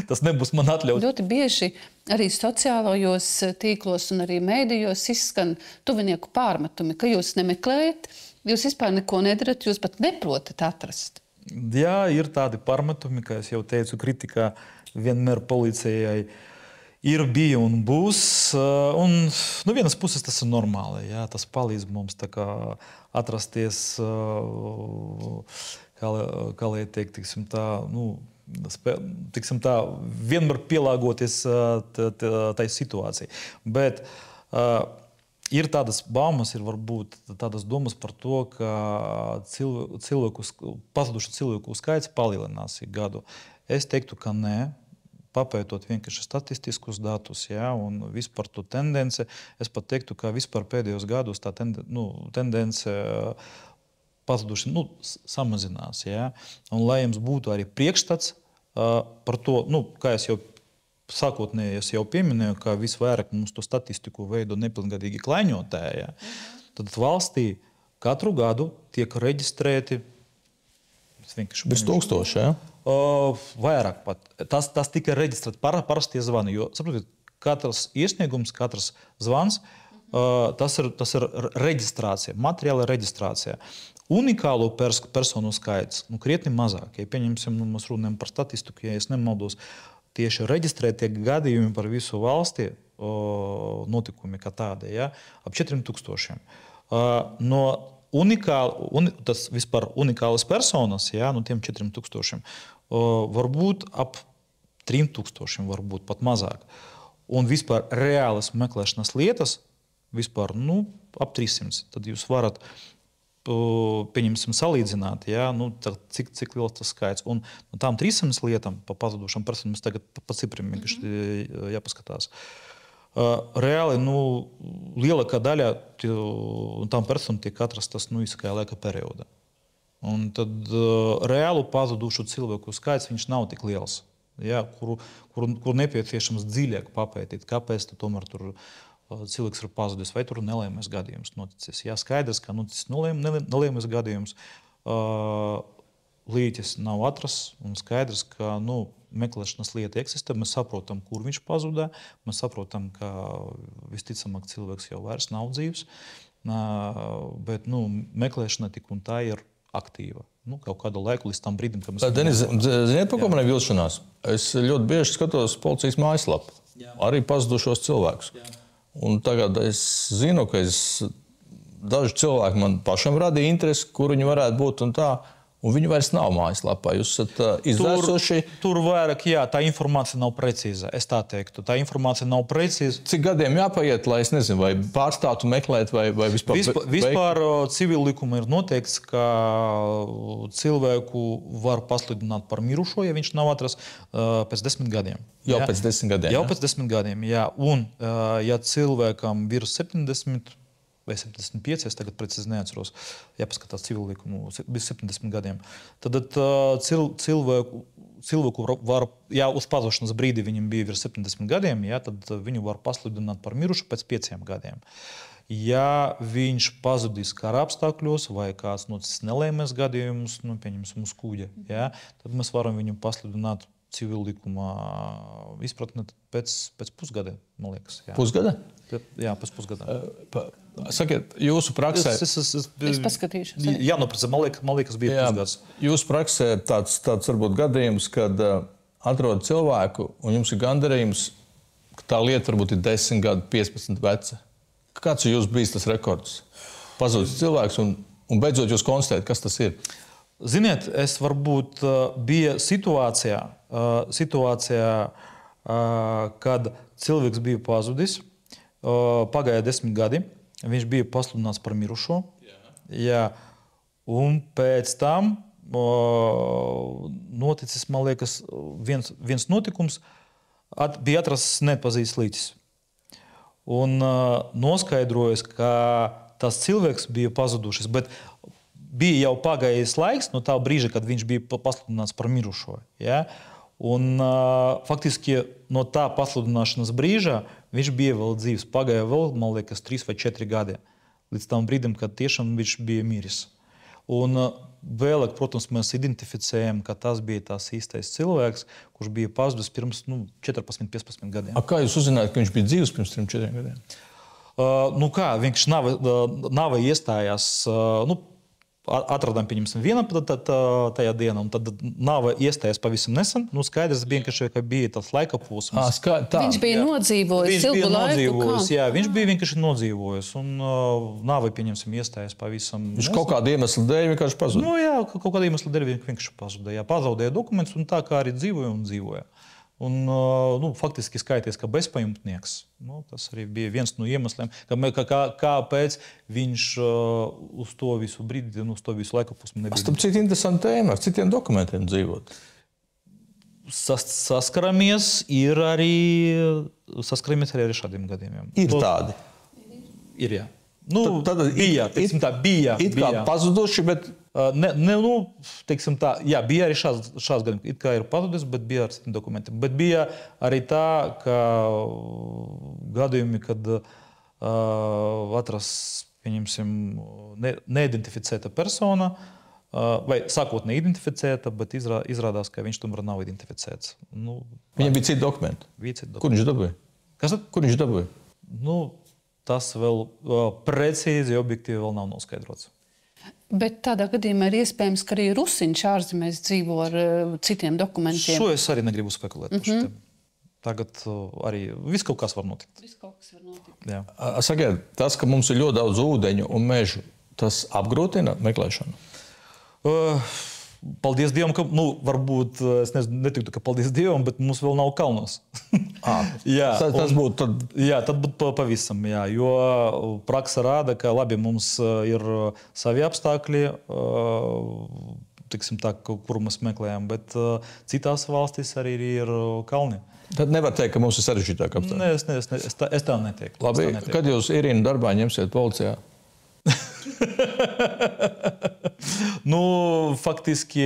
tas nebūs man atļauts. Ļoti bieži arī sociālajos tīklos un arī mēdījos izskan tuvinieku pārmetumi, ka jūs nemeklējat, jūs vispār neko nedarat, jūs pat neprotat atrast. Jā, ir tādi pārmetumi, kā es jau teicu, kritikā vienmēr policijai ir, bija un būs. Un no vienas puses tas ir normāli. Jā, tas palīdz mums tā kā atrasties, kā lai teikt, vienmēr pielāgoties tai situācijai. Bet ir tādas baumas, ir varbūt tādas domas par to, ka pazudušu cilvēku skaits palielinās gadu. Es teiktu, ka nē. Papētot vienkārši statistiskus datus, ja, un vispār to tendence, es pat teiktu, ka vispār pēdējos gados tā tendence pazuduši samazinās. Ja. Un lai jums būtu arī priekšstats par to, kā es jau sākotnēji jau pieminēju, ka visvairāk mums to statistiku veido nepilngadīgi klaiņotāji, ja. Tad valstī katru gadu tiek reģistrēti bez 1000, ja? Vairāk pat. Tas tika reģistrēts parastie zvani, jo, saprotiet, katrs iesniegums, katrs zvans, tas ir reģistrācija, materiāla reģistrācija. Unikālo personu skaits, krietni mazāk. Ja pieņemsim, mēs runājam par statistiku, ja es nemaldos, tieši reģistrētie gadījumi par visu valsti notikumi kā tādi, ja, ap 4000. No tas vispār unikālas personas, ja, no tiem 4000, varbūt ap 3000, varbūt pat mazāk. Un vispār reālas meklēšanas lietas, vispār, ap 300. Tad jūs varat, pieņemsim, salīdzināt, ja, cik liels tas skaits. Un no tām 300 lietām pa pazudušām personām mēs tagad pa cipriem vienkārši jāpaskatās. Reāli, lielākā daļa tām personām tiek atrastas īsākajā laika periodā. Un tad reālu pazudušu cilvēku skaits viņš nav tik liels, ja, kur nepieciešams dziļāk papētīt, kāpēc tomēr tur cilvēks ir pazudis, vai tur nelēmēs gadījums noticis. Jā, skaidrs, ka noticis nelēmēs gadījums, līķis nav atrasts, un skaidrs, ka meklēšanas lieta eksistē, mēs saprotam, kur viņš pazudā, mēs saprotam, ka visticamāk cilvēks jau vairs nav dzīvs, bet meklēšana tik un tā ir aktīva. Kaut kādu laiku līdz tam brīdim, kad mēs... Denis, ziniet, par ko man ir vilšanās? Es ļoti bieži skatos policijas mājaslapu. arī pazudušos cilvēkus. Un tagad es zinu, ka daži cilvēki man pašam radīja interesi, kur viņi varētu būt un tā. Un viņi vairs nav mājaslapā. Jūs esat izdzēsuši. Tur vairāk, jā, tā informācija nav precīza. Es tā teiktu. Tā informācija nav precīza. Cik gadiem jāpaiet, lai es nezinu, vai pārstātu meklēt, vai vispār... Vispār civil likuma ir noteikts, ka cilvēku var pasludināt par mirušo, ja viņš nav atrasts pēc 10 gadiem. Jau pēc 10 gadiem? Jau pēc 10 gadiem, jā. Un, ja cilvēkam virs 70 vai 75, es tagad precīzi neatceros, jāpaskatās civil likumu, bez 70 gadiem. Tad cilvēku var, ja uz pazušanas brīdi viņam bija virs 70 gadiem, ja, tad viņu var pasludināt par mirušu pēc 5 gadiem. Ja viņš pazudīs kara apstākļos vai kāds noticis nelēmēs gadījumus, pieņemsim uz kuģa, ja, tad mēs varam viņu pasludināt civil likuma izpratne pēc pusgada, man liekas. Jā. Pusgada? Jā, pēc pusgada. Sakiet, jūsu praksē... Es paskatīšos. Jā, man liekas, bija pusgads. Jūsu praksē tāds varbūt gadījums, kad atrod cilvēku un jums ir gandarījums, ka tā lieta varbūt ir 10 gadu, 15 veca. Kāds ir jūs bijis tas rekords? Pazudis cilvēks un beidzot jūs konstatējat, kas tas ir? Ziniet, es varbūt bija situācijā, kad cilvēks bija pazudis, pagāja 10 gadi, viņš bija pasludināts par mirušo. Jā. Un pēc tam noticis, man liekas, viens notikums, bija atrasts neatpazīts līķis. Un noskaidrojas, ka tas cilvēks bija pazudušas, bet bija jau pagājis laiks no tā brīža, kad viņš bija pasludināts par mirušo. Ja? Un faktiski no tā pasludināšanas brīža viņš bija vēl dzīvs. Pagāja vēl, man liekas, 3 vai 4 gadi. Līdz tam brīdim, kad tiešām viņš bija miris. Un vēlāk, protams, mēs identificējam, ka tas bija tās īstais cilvēks, kurš bija pazudis pirms 14-15 gadiem. A, kā jūs uzzinājāt, ka viņš bija dzīvs pirms 3-4 gadiem? Vienkārši nava iestājās... Atradām, pieņemsim, viena tajā dienā, un tad nava iestājās pavisam nesen. Skaidrs vienkārši, ka bija tas laika posms. Viņš bija nodzīvojis ilgu laiku. Jā, viņš bija vienkārši nodzīvojis, un nava, pieņemsim, iestājās pavisam nesen. Viņš kaut kāda iemesla dēļ vienkārši pazuda? Jā, kaut kāda iemesla dēļ vienkārši pazuda. Jā, pazaudēja dokumentus, un tā kā arī dzīvoja un dzīvoja. Un faktiski skaities, ka bezpajumtnieks. Tas arī bija viens no iemesliem, kāpēc viņš uz to visu brīdi, uz to visu laiku posmu nebija. Starp citu interesanti tēma, ar citiem dokumentiem dzīvot. Saskaramies arī ar šādiem gadījumiem. Ir tādi? Ir, jā. Bija kā pazuduši, bet... teiksim tā, jā, bija arī šāds gadījums, it kā ir pazudis, bet bija ar citiem dokumentiem. Bet bija arī tā, ka gadījumi, kad atrast, pieņemsim, neidentificēta persona, vai sākotnē identificēta, bet izrādās, ka viņš tomēr nav identificēts. Viņam bija citi dokumenti? Bija citi dokumenti. Kur viņš dabūja? Kas tad? Kur viņš dabūja? Tas vēl precīzi, objektīvi vēl nav noskaidrots. Bet tādā gadījumā ir iespējams, ka arī rusiņš ārzemēs dzīvo ar citiem dokumentiem. Šo es arī negribu spekulēt par šitiem. Tagad arī viss kaut kas var notikt. Jā. Sakiet, tas, ka mums ir ļoti daudz ūdeņu un mežu, tas apgrūtina meklēšanu? Paldies Dievam, ka, varbūt, es netiktu, ka paldies Dievam, bet mums vēl nav kalnos. Jā, tas būtu tad... Jā, tad būtu pavisam, jā, jo praksa rāda, ka labi, mums ir savi apstākļi, tiksim tā, kuru mēs meklējam, bet citās valstīs arī ir kalni. Tad nevar teikt, ka mums ir sarežģītāk apstākļi? Es tā neteiktu. Labi, kad jūs Irīnu darbā ņemsiet policijā? Faktiski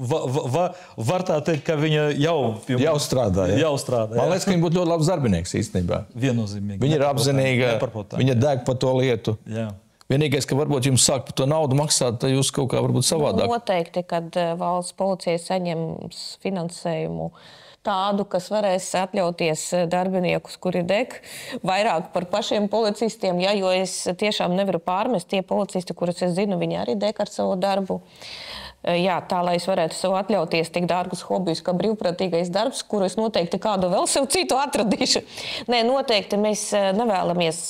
var tā teikt, ka viņa jau strādā. Jau strādā. Man liekas, ka viņa būtu ļoti labs darbinieks īstenībā. Viennozīmīgi. Viņa ir apzinīga, viņa deg par to lietu. Jā. Vienīgais, ka varbūt jums sāk par to naudu maksāt, tad jūs kaut kā varbūt savādāk. Noteikti, kad valsts policija saņems finansējumu tādu, kas varēs atļauties darbiniekus, kuri deg vairāk par pašiem policistiem, jo es tiešām nevaru pārmest tie policisti, kurus es zinu, viņi arī deg ar savu darbu. Jā, tā, lai es varētu sev atļauties tik dārgus hobijus kā brīvprātīgais darbs, kuru es noteikti kādu vēl sev citu atradīšu. Nē, noteikti mēs nevēlamies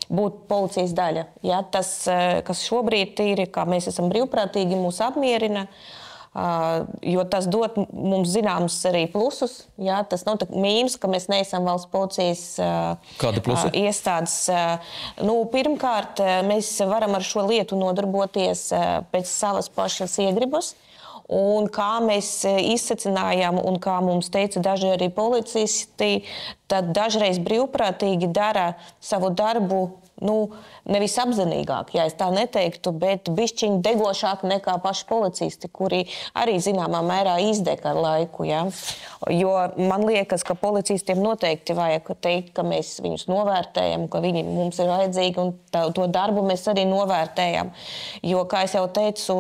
būt policijas daļa. Ja? Tas, kas šobrīd ir, kā mēs esam brīvprātīgi, mūs apmierina, jo tas dod mums zināmus arī plusus. Ja? Tas nav mīnus, ka mēs neesam valsts policijas iestādes. Pirmkārt, mēs varam ar šo lietu nodarboties pēc savas pašas iegribas. Un kā mēs izsacinājām un kā mums teica daži arī policisti, tad dažreiz brīvprātīgi dara savu darbu nevis apzinīgāk, ja es tā neteiktu, bet bišķiņ degošāk nekā paši policisti, kuri arī zināmā mērā izdeg ar laiku. Ja? Jo man liekas, ka policistiem noteikti vajag teikt, ka mēs viņus novērtējam, ka viņi mums ir vajadzīgi un to darbu mēs arī novērtējam. Jo, kā es jau teicu,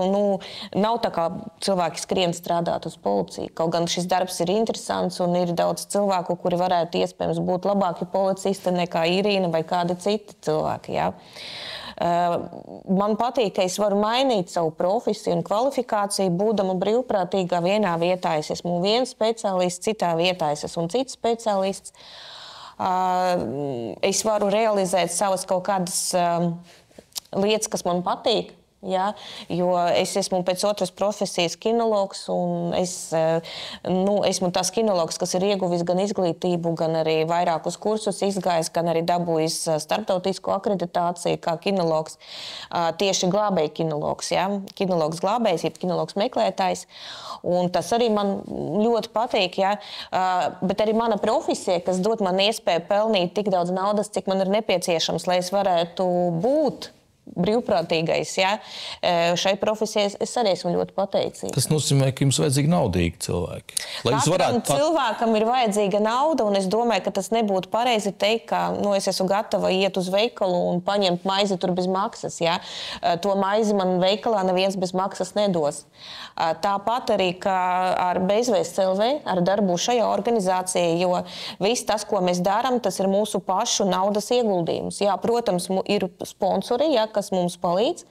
nav tā kā cilvēki skrien strādāt uz policiju. Kaut gan šis darbs ir interesants un ir daudz cilvēku, kuri varētu iespējams būt labāki policisti nekā Irīna vai kādi citi cilvēki. Ja? Man patīk, ka es varu mainīt savu profesiju un kvalifikāciju, būdama brīvprātīgā vienā vietā. Es esmu viens speciālists, citā vietā es esmu cits speciālists. Es varu realizēt savas kaut kādas lietas, kas man patīk. Ja, jo es esmu pēc otras profesijas kinologs, un es esmu tās kinologs, kas ir ieguvis gan izglītību, gan arī vairākus kursus izgājis, gan arī dabūjis starptautisko akreditāciju kā kinologs. Tieši glābēja kinologs, ja, kinologs glābējs, jeb kinologs meklētājs. Un tas arī man ļoti patīk, ja, bet arī mana profesija, kas dod man iespēju pelnīt tik daudz naudas, cik man ir nepieciešams, lai es varētu būt brīvprātīgais, ja? Šai profesijai es arī esmu ļoti pateicīga. Tas nozīmē, ka jums vajadzīgi naudīgi cilvēki. Katram cilvēkam ir vajadzīga nauda, un es domāju, ka tas nebūtu pareizi teikt, ka es esmu gatava iet uz veikalu un paņemt maizi tur bez maksas. Ja? To maizi man veikalā neviens bez maksas nedos. Tāpat arī, kā ar Bezvēsts LV, ar darbu šajā organizācijā, jo viss tas, ko mēs darām, tas ir mūsu pašu naudas ieguldījums. Jā, protams, ir sponsori, ja, kas mums palīdz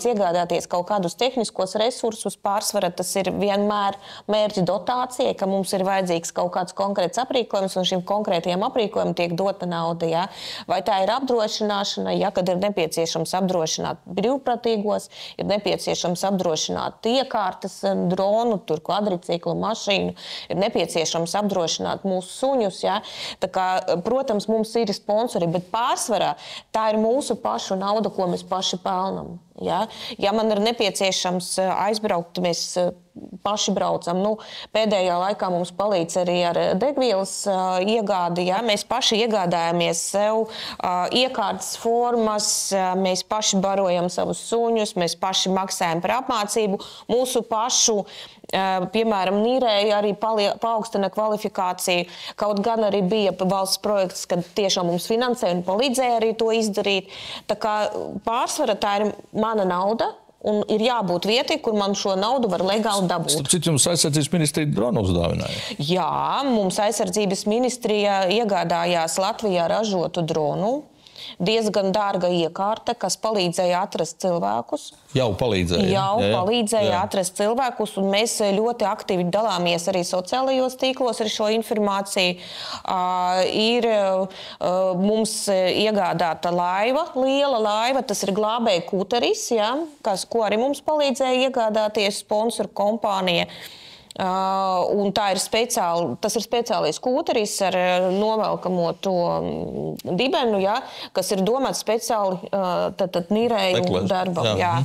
iegādāties kaut kādus tehniskos resursus. Pārsvarā tas ir vienmēr mērķa dotācija, ka mums ir vajadzīgs kaut kāds konkrēts aprīkojums, un šim konkrētajam aprīkojumam tiek dota nauda. Ja? Vai tā ir apdrošināšana, ja, kad ir nepieciešams apdrošināt brīvprātīgos, ir nepieciešams apdrošināt iekārtas, dronu, kvadriciklu, mašīnu, ir nepieciešams apdrošināt mūsu suņus. Ja? Tā kā, protams, mums ir sponsori, bet pārsvarā tā ir mūsu pašu nauda, ko mēs paši pelnam. Ja? Ja man ir nepieciešams aizbraukt, mēs paši braucam. Pēdējā laikā mums palīdz arī ar degvielas iegādi. Ja? Mēs paši iegādājamies sev iekārtas formas, mēs paši barojam savus suņus, mēs paši maksājam par apmācību. Mūsu pašu, piemēram, nīrēja arī paaugstina kvalifikāciju. Kaut gan arī bija valsts projekts, kad tiešām mums finansēja un palīdzēja arī to izdarīt. Tā kā pārsvara tā ir mana nauda, un ir jābūt vietai, kur man šo naudu var legāli dabūt. Starp citu, jums aizsardzības ministrija dronu uzdāvināja? Jā, mums aizsardzības ministrija iegādājās Latvijā ražotu dronu. Diezgan dārga iekārta, kas palīdzēja atrast cilvēkus. Jau palīdzēja atrast cilvēkus, un mēs ļoti aktīvi dalāmies arī sociālajos tīklos ar šo informāciju. Ir mums iegādāta laiva, liela laiva, tas ir glābēja kūteris, ja, ko arī mums palīdzēja iegādāties sponsoru kompānija. Un tas ir speciālais kūteris ar novelkamo to dibenu, ja, kas ir domāts speciāli nīrēju darbam. Jā.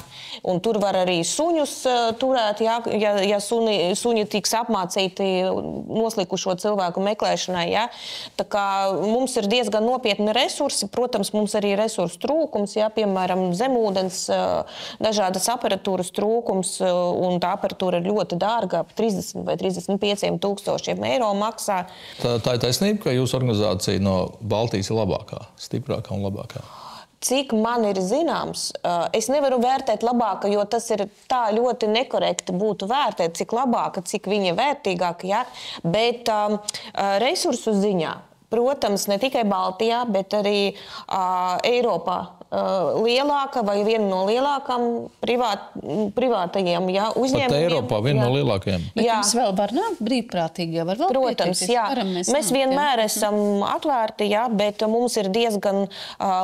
Un tur var arī suņus turēt, ja suņi tiks apmācīti noslikušo cilvēku meklēšanai. Ja. Tā kā mums ir diezgan nopietni resursi, protams, mums arī resursu trūkums, ja, piemēram, zemūdens, dažādas aparatūras trūkums, un tā aparatūra ir ļoti dārga, 30 vai 35 000 eiro maksā. Tā ir taisnība, ka jūsu organizācija no Baltijas ir labākā, stiprākā un labākā? Cik man ir zināms, es nevaru vērtēt labāka, jo tas ir tā ļoti nekorekti būtu vērtēt, cik labāka, cik viņa vērtīgāka, ja? Bet resursu ziņā, protams, ne tikai Baltijā, bet arī Eiropā lielāka vai viena no lielākām privātajiem uzņēmumiem. Pat Eiropā viena no lielākajiem. Bet jums vēl var nākt brīvprātīgi, var vēl Protams, jā. Mēs vienmēr esam atvērti, jā, bet mums ir diezgan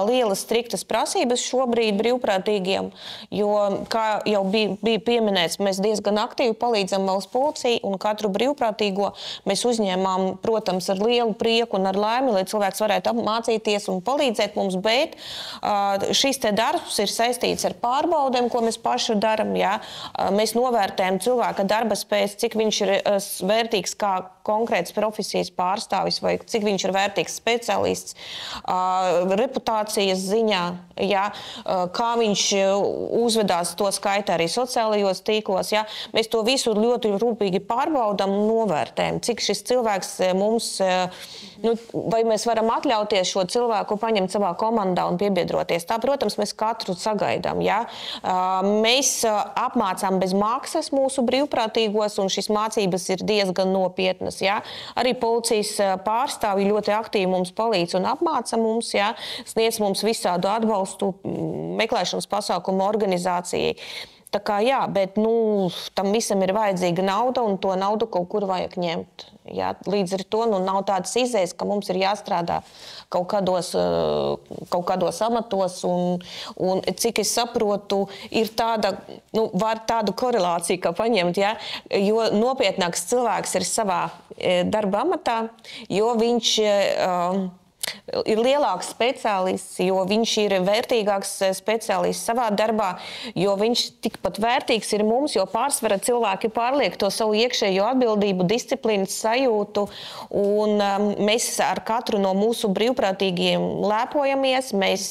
lielas striktas prasības šobrīd brīvprātīgiem, jo, kā jau bija pieminēts, mēs diezgan aktīvi palīdzam valsts policijai un katru brīvprātīgo mēs uzņēmām, protams, ar lielu prieku un ar laimi, lai cilvēks varētu mācīties un palīdzēt mums, bet šis te darbs ir saistīts ar pārbaudēm, ko mēs paši daram. Jā. Mēs novērtējam cilvēka darba spējas, cik viņš ir vērtīgs kā konkrēts profesijas pārstāvis vai cik viņš ir vērtīgs speciālists, reputācijas ziņā, jā, kā viņš uzvedās, to skaitā arī sociālajos tīklos. Jā. Mēs to visu ļoti rūpīgi pārbaudam un novērtējam, cik šis cilvēks mums, vai mēs varam atļauties šo cilvēku paņemt savā komandā un piebiedroties. Tā, protams, mēs katru sagaidām. Ja? Mēs apmācām bez maksas mūsu brīvprātīgos, un šīs mācības ir diezgan nopietnas. Ja? Arī policijas pārstāvji ļoti aktīvi mums palīdz un apmāca mums, ja? Sniedz mums visādu atbalstu meklēšanas pasākumu organizācijai. Tā kā jā, bet tam visam ir vajadzīga nauda, un to naudu kaut kur vajag ņemt. Jā, līdz ar to nav tādas izējas, ka mums ir jāstrādā kaut kādos amatos, un cik es saprotu, ir tāda, var tādu korelāciju, kā paņemt, ja? Jo nopietnāks cilvēks ir savā darba amatā, jo viņš ir lielāks speciālists, jo viņš ir vērtīgāks speciālists savā darbā, jo viņš tikpat vērtīgs ir mums, jo pārsvara cilvēki pārliek to savu iekšējo atbildību, disciplīnas sajūtu, un mēs ar katru no mūsu brīvprātīgiem lepojamies, mēs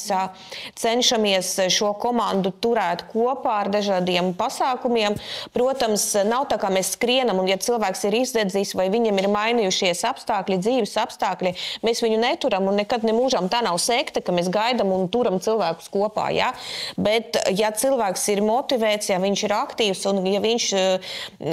cenšamies šo komandu turēt kopā ar dažādiem pasākumiem. Protams, nav tā, kā mēs skrienam, un ja cilvēks ir izdedzis vai viņam ir mainījušies apstākļi, dzīves apstākļi, mēs viņu neturam un nekad nemūžam. Tā nav sekta, ka mēs gaidam un turam cilvēkus kopā. Ja? Bet, ja cilvēks ir motivēts, ja viņš ir aktīvs un ja viņš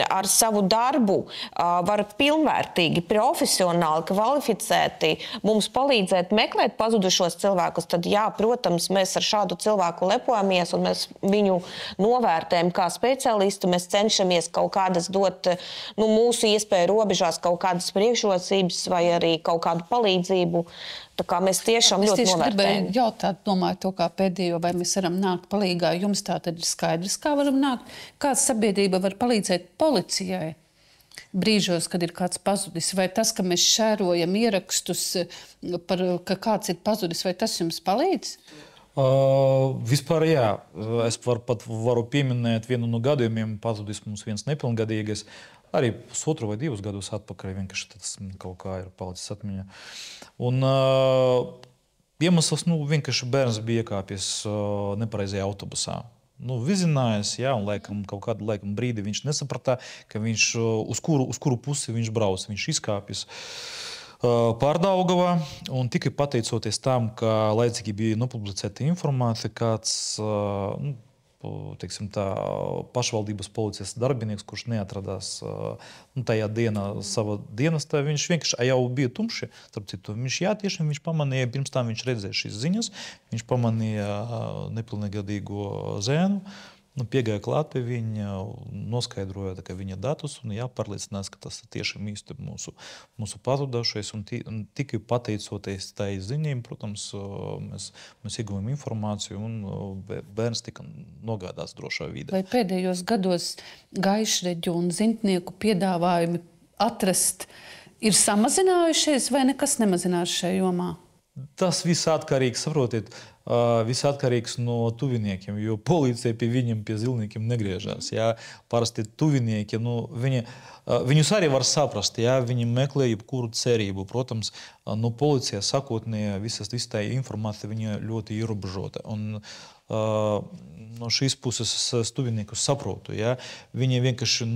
ar savu darbu var pilnvērtīgi, profesionāli, kvalificēti mums palīdzēt meklēt pazudušos cilvēkus, tad jā, protams, mēs ar šādu cilvēku lepojamies un mēs viņu novērtējam kā speciālistu. Mēs cenšamies kaut kādas dot mūsu iespēju robežās kaut kādas priekšrocības vai arī kaut kādu palīdzību. Tā kā mēs tiešām ļoti novērtējam. Es tieši gribēju jautāt, domāju to kā pēdējo, vai mēs varam nākt palīgā. Jums tā tad ir skaidrs, kā varam nākt. Kāda sabiedrība var palīdzēt policijai brīžos, kad ir kāds pazudis? Vai tas, ka mēs šērojam ierakstus, ka kāds ir pazudis, vai tas jums palīdz? Vispār jā. Es varu pieminēt vienu no gadījumiem, pazudis mums viens nepilngadīgais. Arī 1,5 vai 2 gadus atpakaļ, vienkārši tas kaut kā ir palicis atmiņā. Un iemesls, vienkārši bērns bija iekāpies nepareizajā autobusā. Vizinājies, jā, un kaut kādu brīdi viņš nesapratā, ka viņš, uz kuru pusi viņš brauc. Viņš izkāpis Pārdaugavā, un tikai pateicoties tam, ka laicīgi bija nopublicēta informācija, kāds teiksim tā, pašvaldības policijas darbinieks, kurš neatradās tajā dienā sava dienestā, viņš vienkārši jau bija tumši. Starp citu, viņš pamanīja, pirms tam viņš redzēja šīs ziņas, viņš pamanīja nepilngadīgo zēnu, piegāja klāt pie viņa, noskaidroja viņa datus un jāpārliecinās, ka tas tiešām īsti mūsu pazudušais. Un tikai pateicoties tai ziņām, protams, mēs ieguvām informāciju un bērns tika nogādāts drošā vidē. Vai pēdējos gados gaišreģu un zintnieku piedāvājumi atrast ir samazinājušies vai nekas nemazinās šajā jomā? Tas viss atkarīgs, saprotiet, viss atkarīgs no tuviniekiem, jo policija pie viņiem, pie zilniekiem negriežās. Jā. Parasti tuvinieki, viņus arī var saprast, jā, viņi meklē jebkuru cerību. Protams, no policija sakotnē visa tā informācija viņa ļoti ierobežota. Un no šīs puses es tuviniekus saprotu. Ja? Viņi vienkārši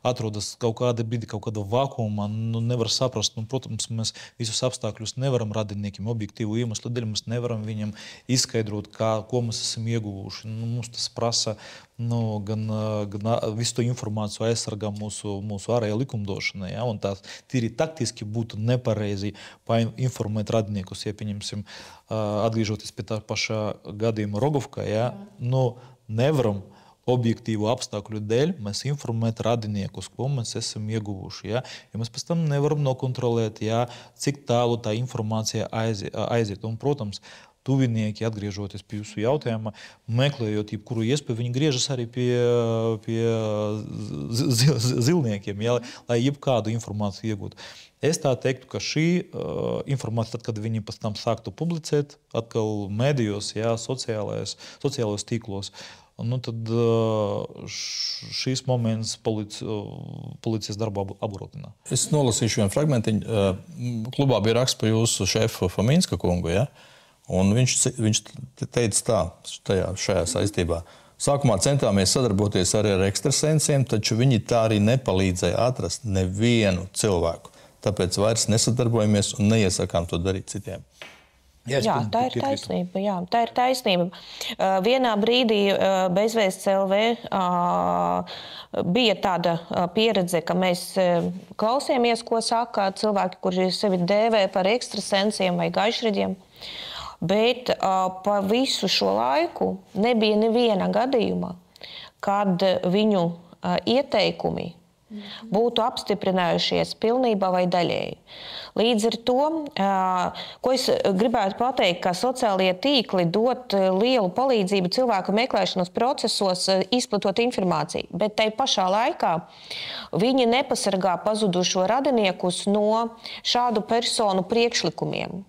atrodas kaut kādā brīdī, kaut kādā vakuumā, nevar saprast. Protams, mēs visus apstākļus nevaram radiniekiem objektīvu iemeslu dēļ. Mēs nevaram viņam izskaidrot, ko mēs esam ieguvuši. Mums tas prasa gan visu to informāciju aizsargā mūsu ārējā likumdošana. Ja? Un tā tīri taktiski būtu nepareizi informēt radiniekus, ja pieņemsim, atgriežoties pie tā pašā gadījuma Rogovkā, ja? Nevaram objektīvu apstākļu dēļ mēs informēt radiniekus, ko mēs esam ieguvuši. Ja? Jo mēs pēc tam nevaram nokontrolēt, ja, cik tālu tā informācija aiziet. Un, protams, tuvinieki, atgriežoties pie jūsu jautājuma, meklējot jebkuru iespēju, viņi griežas arī pie zilniekiem, ja, lai jebkādu informāciju iegūtu. Es tā teiktu, ka šī informācija, tad, kad viņi pēc tam sāktu publicēt, atkal medijos, ja, sociālajos tīklos, tad šīs moments policijas darbu apgrūtina. Es nolasīšu vienu fragmentiņu. Klubā bija raksts par jūsu šefu Faminska kungu, ja? Un viņš teica tā, šajā saistībā. Sākumā centāmies sadarboties arī ar ekstrasensiem, taču viņi tā arī nepalīdzēja atrast nevienu cilvēku. Tāpēc vairs nesadarbojamies un neiesakām to darīt citiem. Jā, tā ir taisnība. Jā, tā ir taisnība. Vienā brīdī Bezvēsts LV bija tāda pieredze, ka mēs klausījāmies, ko saka cilvēki, kuri sevi dēvē par ekstrasensiem vai gaišreģiem. Bet pa visu šo laiku nebija neviena gadījuma, kad viņu ieteikumi būtu apstiprinājušies pilnībā vai daļēji. Līdz ar to, ko es gribētu pateikt, ka sociālie tīkli dod lielu palīdzību cilvēku meklēšanas procesos, izplatot informāciju, bet tai pašā laikā viņi nepasargā pazudušo radiniekus no šādu personu priekšlikumiem.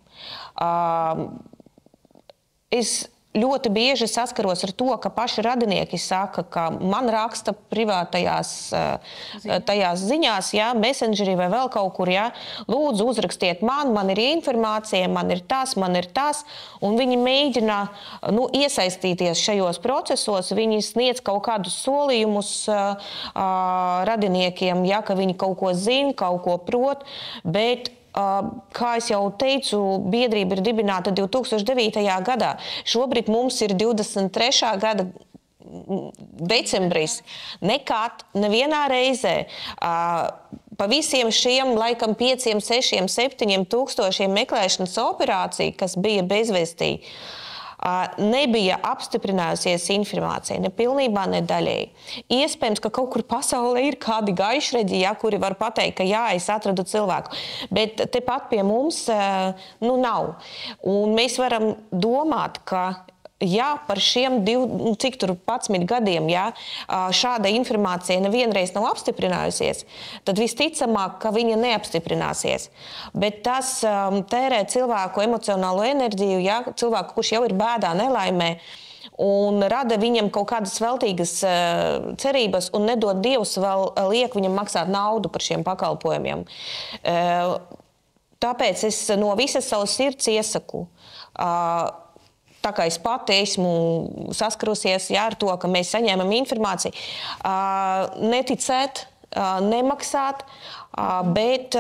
Es ļoti bieži saskaros ar to, ka paši radinieki saka, ka man raksta privātajās ziņās, ja, messengerī vai vēl kaut kur, ja, lūdzu uzrakstiet man ir informācija, man ir tas, un viņi mēģina iesaistīties šajos procesos, viņi sniedz kaut kādus solījumus radiniekiem, ja, ka viņi kaut ko zina, kaut ko prot, bet kā es jau teicu, biedrība ir dibināta 2009. Gadā. Šobrīd mums ir 23. gada decembris. Nekad, nevienā reizē pa visiem šiem, laikam, 5, 6, 7 tūkstošiem meklēšanas operāciju, kas bija bezvēstī, nebija apstiprinājusies informācija, ne pilnībā, ne daļēji. Iespējams, ka kaut kur pasaulē ir kādi gaišreģi, ja, kuri var pateikt, ka jā, es atradu cilvēku, bet tepat pie mums nav. Un mēs varam domāt, ka ja par šiem 11 gadiem, ja, šāda informācija nevienreiz nav apstiprinājusies, tad visticamāk, ka viņa neapstiprināsies. Bet tas tērē cilvēku emocionālo enerģiju, ja, cilvēku, kurš jau ir bēdā, nelaimē, un rada viņam kaut kādas veltīgas cerības un nedod Dievs vēl liek viņam maksāt naudu par šiem pakalpojumiem. Tāpēc es no visas savas sirds iesaku, tā kā es pati esmu saskarusies ar to, ka mēs saņēmam informāciju, neticēt, nemaksāt, bet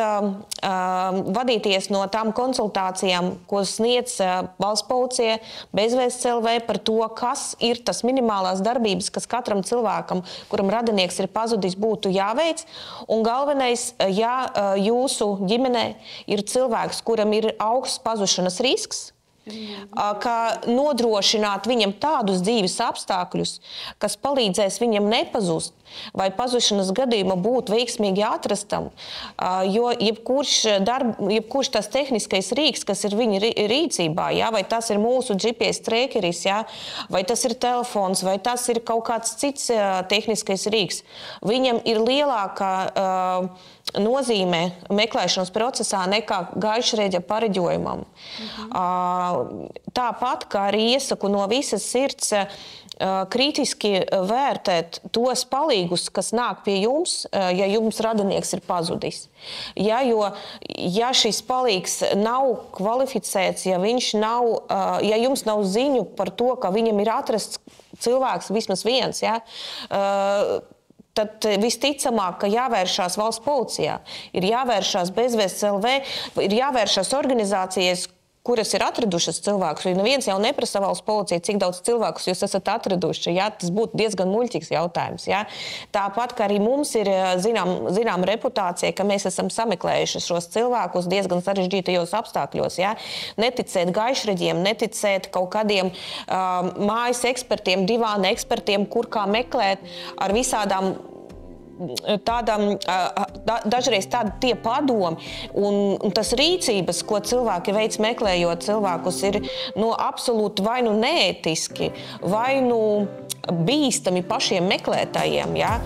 vadīties no tām konsultācijām, ko sniedz valsts policija, Bezvēsts LV par to, kas ir tas minimālās darbības, kas katram cilvēkam, kuram radinieks ir pazudis, būtu jāveic. Un galvenais, ja jūsu ģimenē ir cilvēks, kuram ir augsts pazušanas risks, ka nodrošināt viņam tādus dzīves apstākļus, kas palīdzēs viņam nepazust, vai pazušanas gadījumā būt veiksmīgi atrastam, jo jebkurš tas tehniskais rīks, kas ir viņa rīcībā, ja, vai tas ir mūsu GPS trackeris, ja, vai tas ir telefons, vai tas ir kaut kāds cits tehniskais rīks, viņam ir lielākā nozīme meklēšanas procesā nekā gaišreģa pareģojumam. Tāpat, kā arī iesaku no visas sirds kritiski vērtēt tos palīgus, kas nāk pie jums, ja jums radinieks ir pazudis. Ja, jo, ja šis palīgs nav kvalificēts, ja jums nav ziņu par to, ka viņam ir atrasts cilvēks vismaz viens, ja, tad visticamāk, ka jāvēršās valsts policijā, ir jāvēršās Bezvēsts LV, ir jāvēršās organizācijas, kuras ir atradušas cilvēkus, jo neviens jau neprasa valsts policija, cik daudz cilvēkus jūs esat atraduši. Ja? Tas būtu diezgan muļķīgs jautājums. Ja? Tāpat, ka arī mums ir zinām reputācija, ka mēs esam sameklējuši šos cilvēkus diezgan sarežģītajos apstākļos. Ja? Neticēt gaišreģiem, neticēt kaut kādiem mājas ekspertiem, divāna ekspertiem, kur kā meklēt ar visādām dažreiz tie padomi un tas rīcības, ko cilvēki veic meklējot cilvēkus, ir absolūti vai neētiski, vai bīstami pašiem meklētājiem. Ja?